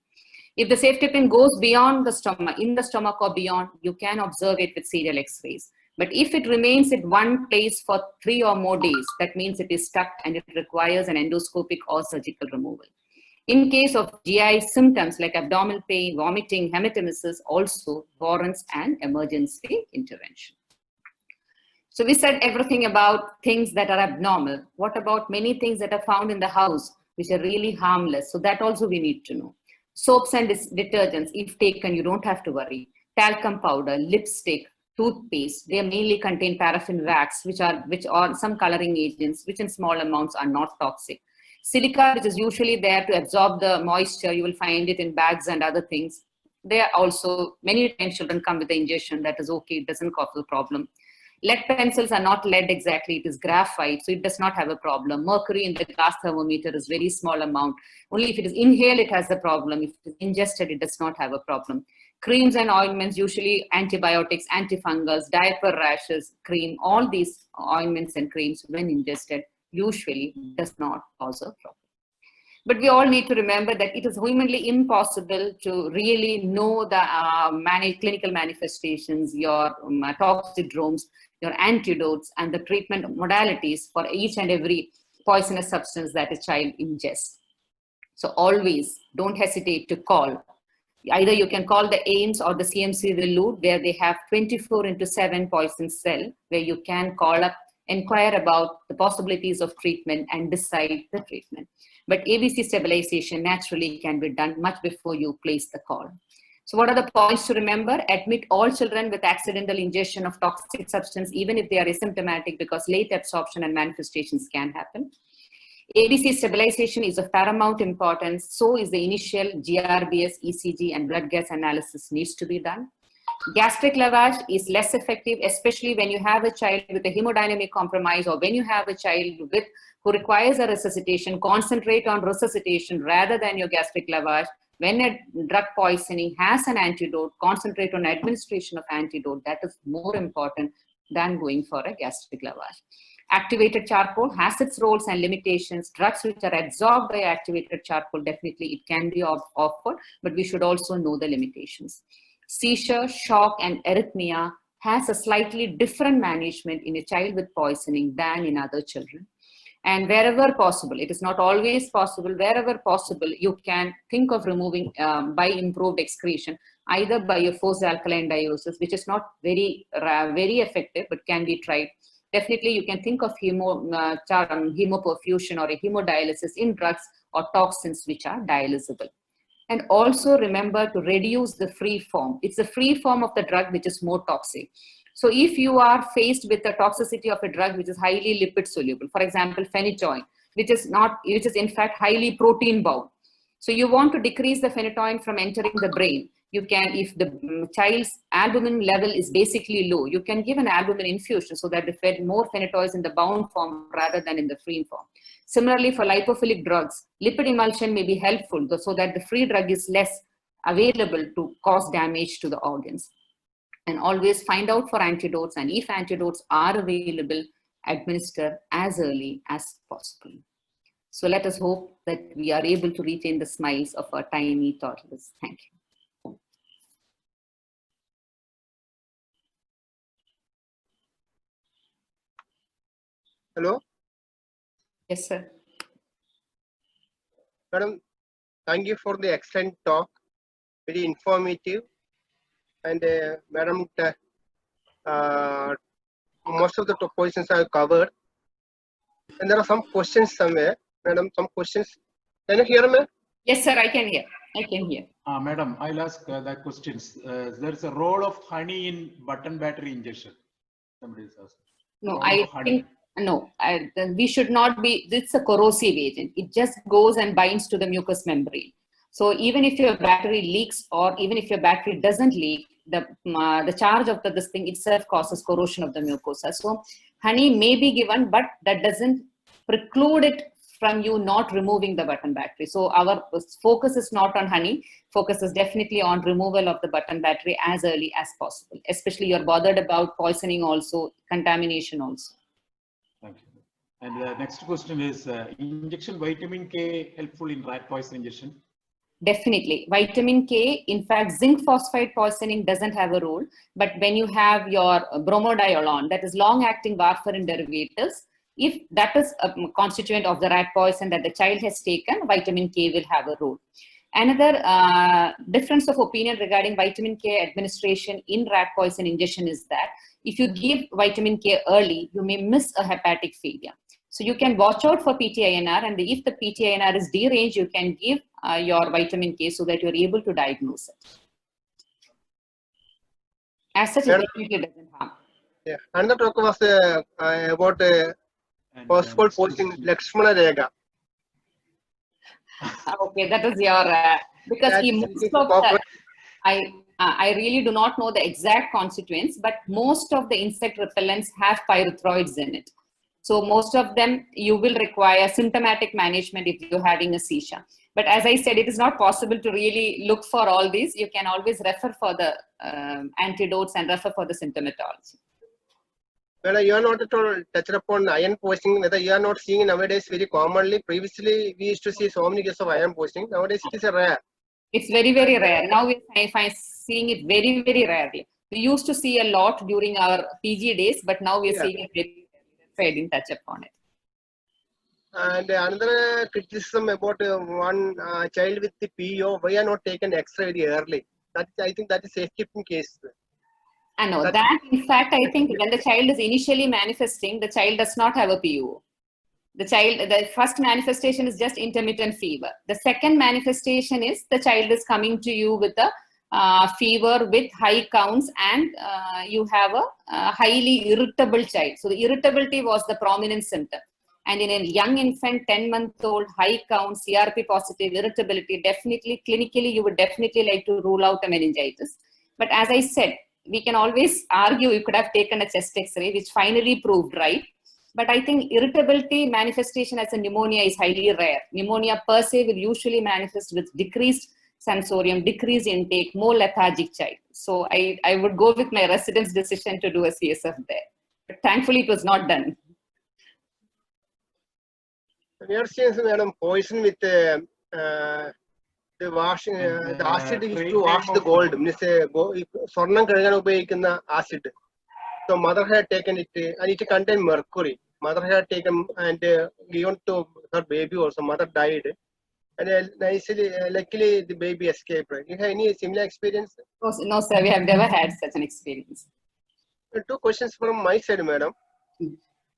If the safety pin goes beyond the stomach, in the stomach or beyond, you can observe it with serial X-rays. But if it remains in one place for 3 or more days, that means it is stuck and it requires an endoscopic or surgical removal. In case of GI symptoms like abdominal pain, vomiting, hematemesis, also warrants an emergency intervention. So we said everything about things that are abnormal. What about many things that are found in the house which are really harmless? So that also we need to know. Soaps and detergents, if taken, you don't have to worry. Talcum powder, lipstick, toothpaste, they mainly contain paraffin wax, which are some coloring agents, which in small amounts are not toxic. Silica, which is usually there to absorb the moisture, you will find it in bags and other things. They are also, many times children come with the injection, that is okay, it doesn't cause a problem. Lead pencils are not lead exactly, it is graphite, so it does not have a problem. Mercury in the gas thermometer is very small amount. Only if it is inhaled, it has a problem. If it is ingested, it does not have a problem. Creams and ointments, usually antibiotics, antifungals, diaper rashes, cream, all these ointments and creams when ingested usually does not cause a problem. But we all need to remember that it is humanly impossible to really know the clinical manifestations, your toxidromes, your antidotes, and the treatment modalities for each and every poisonous substance that a child ingests. So always don't hesitate to call. Either you can call the AIIMS or the CMC Willur, where they have 24/7 poison cell, where you can call up, inquire about the possibilities of treatment and decide the treatment. But ABC stabilization naturally can be done much before you place the call. So what are the points to remember? Admit all children with accidental ingestion of toxic substance, even if they are asymptomatic, because late absorption and manifestations can happen. ABC stabilization is of paramount importance. So is the initial GRBS, ECG, and blood gas analysis needs to be done. Gastric lavage is less effective, especially when you have a child with a hemodynamic compromise, or when you have a child who requires a resuscitation. Concentrate on resuscitation rather than your gastric lavage. When a drug poisoning has an antidote, concentrate on administration of antidote. That is more important than going for a gastric lavage. Activated charcoal has its roles and limitations. Drugs which are absorbed by activated charcoal, definitely it can be offered, but we should also know the limitations. Seizure, shock, and arrhythmia has a slightly different management in a child with poisoning than in other children. And wherever possible, it is not always possible, wherever possible, you can think of removing by improved excretion, either by a forced alkaline diuresis, which is not very effective, but can be tried. Definitely, you can think of hemoperfusion or a hemodialysis in drugs or toxins which are dialysable. And also remember to reduce the free form. It's the free form of the drug which is more toxic. So if you are faced with the toxicity of a drug which is highly lipid soluble, for example, phenytoin, which is in fact highly protein bound. So you want to decrease the phenytoin from entering the brain. You can, if the child's albumin level is basically low, you can give an albumin infusion so that they fed more phenytoin in the bound form rather than in the free form. Similarly, for lipophilic drugs, lipid emulsion may be helpful so that the free drug is less available to cause damage to the organs. And always find out for antidotes, and if antidotes are available, administer as early as possible. So let us hope that we are able to retain the smiles of our tiny toddlers. Thank you. Hello? Yes, sir. Madam, thank you for the excellent talk, very informative. And Madam, most of the positions are covered. And there are some questions somewhere. Madam, some questions. Can you hear me? Yes, sir, I can hear. I can hear. Madam, I'll ask the questions. There's a role of honey in button battery injection. Somebody is asking. No, I think, no, we should not be, it's a corrosive agent. It just goes and binds to the mucous membrane. So even if your battery leaks or even if your battery doesn't leak, the charge of this thing itself causes corrosion of the mucosa. So honey may be given, but that doesn't preclude it from you not removing the button battery. So our focus is not on honey, focus is definitely on removal of the button battery as early as possible, especially you're bothered about poisoning also, contamination also. Thank you. And the next question is, injection vitamin K helpful in rat poison injection? Definitely. Vitamin K, in fact, zinc phosphide poisoning doesn't have a role, but when you have your bromodiolone, that is long-acting warfarin derivatives, if that is a constituent of the rat poison that the child has taken, vitamin K will have a role. Another difference of opinion regarding vitamin K administration in rat poison injection is that if you give vitamin K early, you may miss a hepatic failure. So you can watch out for PTINR, and if the PTINR is deranged, you can give your vitamin K so that you're able to diagnose it. As such, it definitely doesn't harm. Yeah. Another talk was about post-cold poisoning, Lakshmana Rekha. Okay, that is your, because most of the, I really do not know the exact constituents, but most of the insect repellents have pyrethroids in it. So most of them, you will require symptomatic management if you're having a seizure. But as I said, it is not possible to really look for all these. You can always refer for the antidotes and refer for the symptomatology. Well, you are not at all touched upon iron poisoning, whether you are not seeing nowadays very commonly. Previously, we used to see so many cases of iron poisoning. Nowadays, it is a rare. It's very, very rare. Now we're seeing it very, very rarely. We used to see a lot during our PG days, but now we're seeing it very rarely. So I didn't touch upon it. And another criticism about one child with the PO, why are not taken X-ray very early? That I think that is safekeeping case. I know that. In fact, I think when the child is initially manifesting, the child does not have a PO. The first manifestation is just intermittent fever. The second manifestation is the child is coming to you with a fever with high counts, and you have a highly irritable child. So the irritability was the prominent symptom. And in a young infant, 10-month-old, high count, CRP positive, irritability, definitely, clinically, you would definitely like to rule out a meningitis. But as I said, we can always argue you could have taken a chest X-ray, which finally proved right. But I think irritability manifestation as a pneumonia is highly rare. Pneumonia per se will usually manifest with decreased sensorium, decreased intake, more lethargic child. So I would go with my resident's decision to do a CSF there. But thankfully, it was not done. We are seeing some poison with the washing, the acid used to wash the gold. Means Swarnam Kazhgan upayikkunna acid. So mother had taken it, and it contained mercury. Mother had taken and given to her baby also. Mother died, and luckily the baby escaped. You have any similar experience? No, sir, we have never had such an experience. Two questions from my side, madam.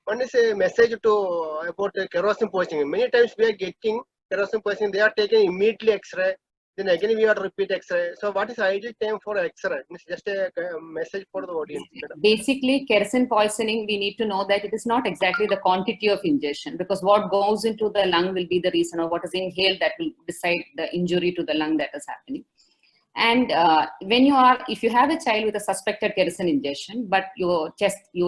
One is a message about kerosene poisoning. Many times we are getting kerosene poisoning. They are taking immediately X-ray. Then again we have to repeat X-ray. So what is the ideal time for X-ray? It's just a message for the audience. Basically, kerosene poisoning, we need to know that it is not exactly the quantity of ingestion, because what goes into the lung will be the reason, or what is inhaled that will decide the injury to the lung that is happening. And if you have a child with a suspected kerosene ingestion, but you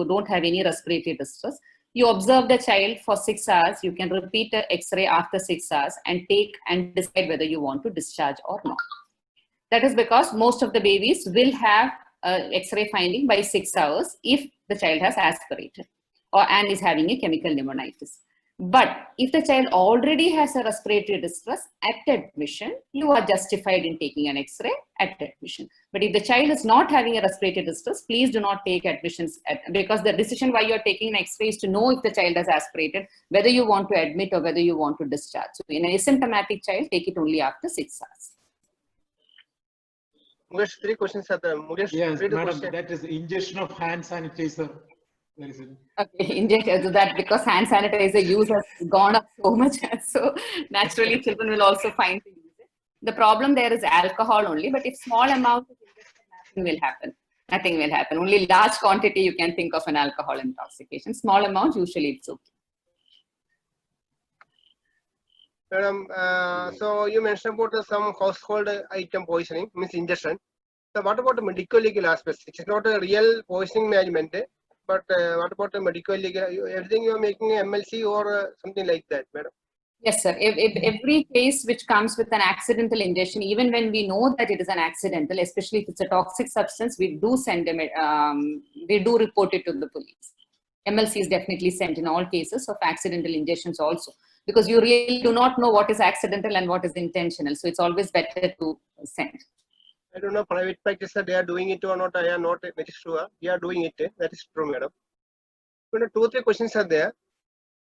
don't have any respiratory distress, you observe the child for 6 hours, you can repeat the X-ray after 6 hours and take and decide whether you want to discharge or not. That is because most of the babies will have X-ray finding by 6 hours if the child has aspirated and is having a chemical pneumonitis. But if the child already has a respiratory distress at admission, you are justified in taking an X-ray at admission. But if the child is not having a respiratory distress, please do not take admissions because the decision why you are taking an X-ray is to know if the child has aspirated, whether you want to admit or whether you want to discharge. So in an asymptomatic child, take it only after 6 hours. Mukesh, 3 questions are there. Mukesh, yes, madam, that is ingestion of hand sanitizer. There is Okay, inject to that because hand sanitizer use has gone up so much. So naturally, children will also find to use it. The problem there is alcohol only, but if small amount of injection, nothing will happen. Nothing will happen. Only large quantity you can think of an alcohol intoxication. Small amount, usually it's okay. Madam, so you mentioned about some household item poisoning, means ingestion. So what about the medical legal aspects? It's not a real poisoning management, but what about the medical legal? Everything you are making a MLC or something like that, madam? Yes, sir. If every case which comes with an accidental ingestion, even when we know that it is an accidental, especially if it's a toxic substance, we do send them. We do report it to the police. MLC is definitely sent in all cases of accidental ingestions also, because you really do not know what is accidental and what is intentional. So it's always better to send. I don't know private practice they are doing it or not. I am not very sure. We are doing it. That is true, madam. You know, 2 or 3 questions are there,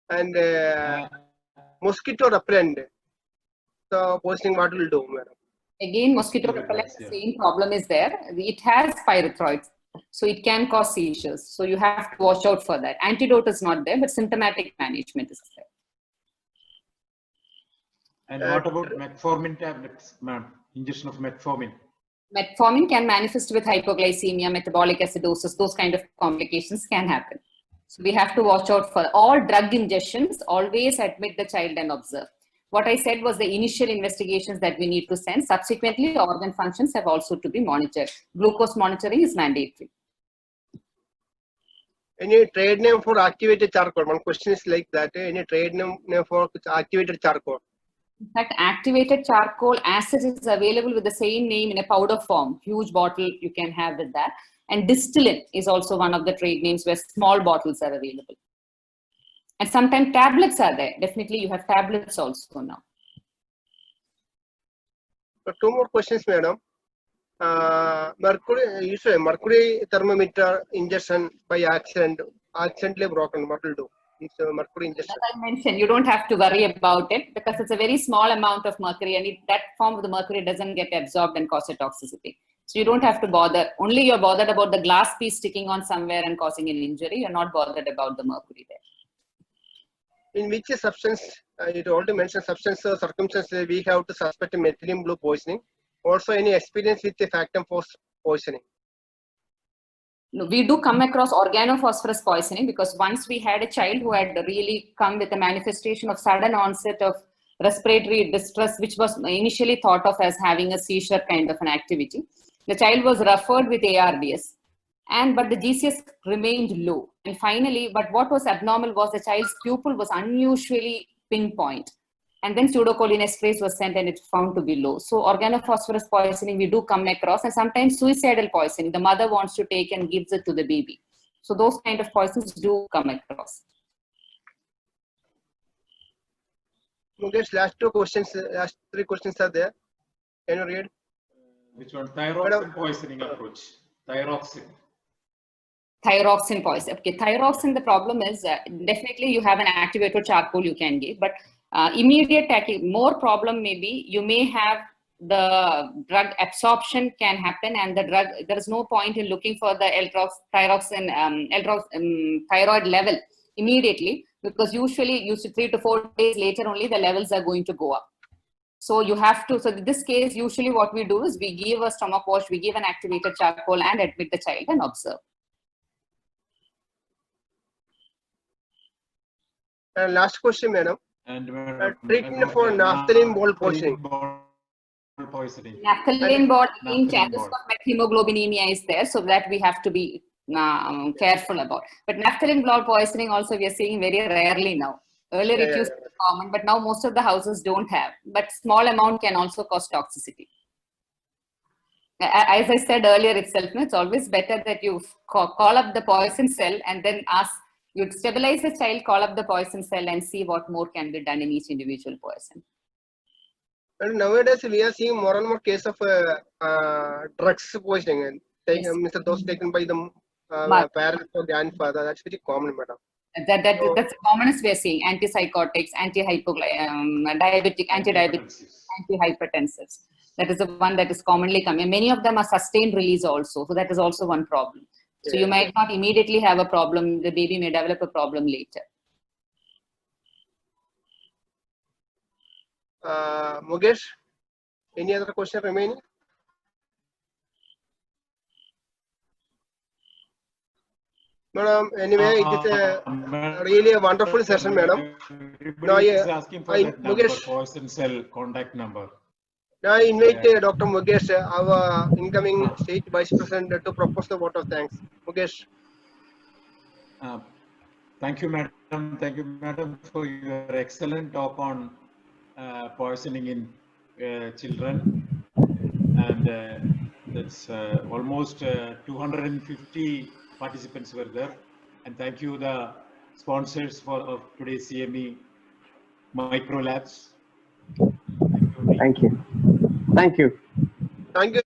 and mosquito repellent. So poisoning, what will do, madam? Again, mosquito repellent, the same problem is there. It has pyrethroids, so it can cause seizures. So you have to watch out for that. Antidote is not there, but symptomatic management is there. And what about metformin tablets, ma'am? Ingestion of metformin. Metformin can manifest with hypoglycemia, metabolic acidosis, those kind of complications can happen. So we have to watch out for all drug injections, always admit the child and observe. What I said was the initial investigations that we need to send. Subsequently, organ functions have also to be monitored. Glucose monitoring is mandatory. Any trade name for activated charcoal? One question is like that. Any trade name for activated charcoal? In fact, activated charcoal as it is available with the same name in a powder form. Huge bottle you can have with that. And distillate is also one of the trade names where small bottles are available. And sometimes tablets are there. Definitely you have tablets also now. So 2 more questions, madam. Mercury thermometer ingestion by accidentally broken. What will do? It's mercury ingestion. As I mentioned, you don't have to worry about it because it's a very small amount of mercury, and that form of the mercury doesn't get absorbed and cause a toxicity. So you don't have to bother. Only you're bothered about the glass piece sticking on somewhere and causing an injury. You're not bothered about the mercury there. In which substance, you already mentioned substance circumstances, we have to suspect methylene blue poisoning. Also, any experience with the factum poisoning? No, we do come across organophosphorus poisoning because once we had a child who had really come with a manifestation of sudden onset of respiratory distress, which was initially thought of as having a seizure kind of an activity. The child was referred with ARDS, but the GCS remained low. And finally, but what was abnormal was the child's pupil was unusually pinpoint. And then pseudocholinesterase was sent and it found to be low. So organophosphorus poisoning we do come across, and sometimes suicidal poisoning. The mother wants to take and gives it to the baby. So those kind of poisons do come across. Mukesh, last 2 questions, last 3 questions are there. Can you read? Which one? Thyroxine poisoning approach. Thyroxine. Thyroxine poison. Okay, thyroxine, the problem is definitely you have an activated charcoal you can give, but immediate more problem may be you may have the drug absorption can happen, and the drug, there is no point in looking for the thyroid level immediately, because usually 3 to 4 days later only the levels are going to go up. So you have to, so in this case, usually what we do is we give a stomach wash, we give an activated charcoal and admit the child and observe. And last question, madam. And treatment for naphthalene ball poisoning. Naphthalene ball, in chances of methemoglobinemia is there, so that we have to be careful about. But naphthalene ball poisoning also we are seeing very rarely now. Earlier it used to be common, but now most of the houses don't have. But small amount can also cause toxicity. As I said earlier itself, it's always better that you call up the poison cell and then ask, you'd stabilize the child, call up the poison cell and see what more can be done in each individual poison. And nowadays we are seeing more and more cases of drugs poisoning, those taken by the parents or grandfather. That's very common, madam. That's the commonest we are seeing. Antipsychotics, anti-diabetic, antihypertensives. That is the one that is commonly coming. Many of them are sustained release also. So that is also one problem. So you might not immediately have a problem. The baby may develop a problem later. Mukesh, any other question remaining? Madam, anyway, it is really a wonderful session, madam. Everybody is asking for that number, Mukesh, poison cell contact number. Now I invite Dr. Mukesh, our incoming state vice president, to propose the vote of thanks. Mukesh. Thank you, madam. Thank you, madam, for your excellent talk on poisoning in children. And that's almost 250 participants were there. And thank you, the sponsors of today's CME Micro Labs. Thank you. Thank you. Thank you.